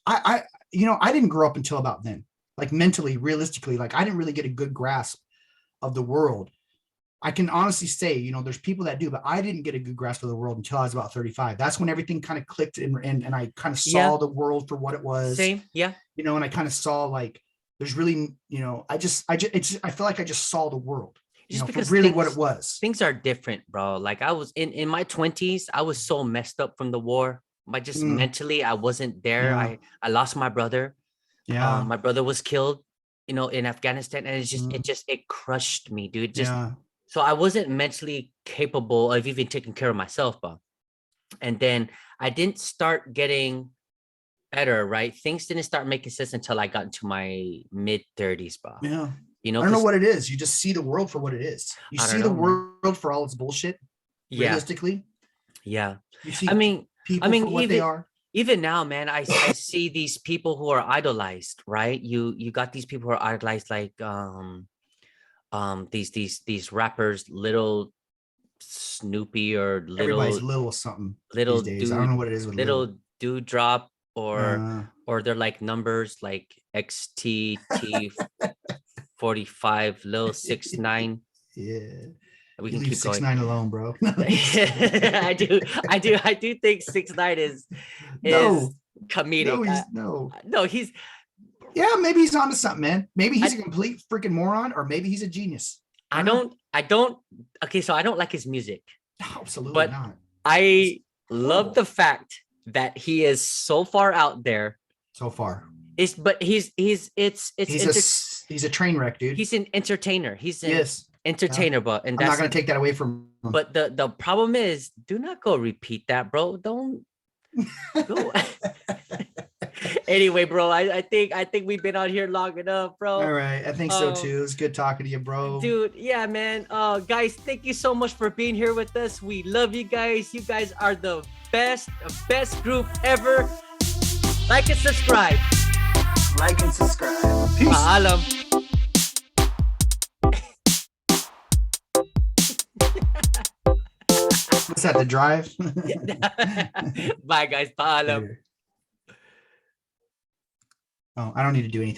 I didn't grow up until about then. Like, mentally, realistically, like, I didn't really get a good grasp of the world. I can honestly say, there's people that do, but I didn't get a good grasp of the world until I was about 35. That's when everything kind of clicked and I kind of saw the world for what it was. Same. Yeah. And I kind of saw, like, there's really, I feel like I just saw the world, just because really what it was. Things are different, bro. Like, I was in my 20s, I was so messed up from the war. But just mentally, I wasn't there. Yeah. I lost my brother. Yeah. My brother was killed, in Afghanistan. And it crushed me, dude. So I wasn't mentally capable of even taking care of myself, bro. And then I didn't start getting better, right? Things didn't start making sense until I got into my mid 30s, bro. Yeah. I don't know what it is. You just see the world for what it is. You see the world for all its bullshit. Realistically. Yeah. You see people for what they are. Even now, man, I see these people who are idolized, right? You got these people who are idolized, like these rappers, Little Snoopy or everybody's little something little these days. dude, I don't know what it is with little Dewdrop or they're like numbers like XTT 45 Lil 6ix9ine. Yeah, we can keep 6ix9ine alone, bro. I do think 6ix9ine is comedic. No, he's maybe he's onto something, man. Maybe he's a complete freaking moron, or maybe he's a genius. I don't okay, so I don't like his music. Absolutely not. I love the fact that he is so far out there. So far. He's a train wreck, dude. He's an entertainer. He's an entertainer, but I'm not gonna take that away from him. But the problem is, do not go repeat that, bro. Don't go. Anyway, bro, I think we've been on here long enough, bro. All right, I think so too. It's good talking to you, bro. Dude, yeah, man. Guys, thank you so much for being here with us. We love you guys. You guys are the best group ever. Like and subscribe. Peace. Paalam. What's that, the drive? Bye, guys. Paalam. Oh, I don't need to do anything.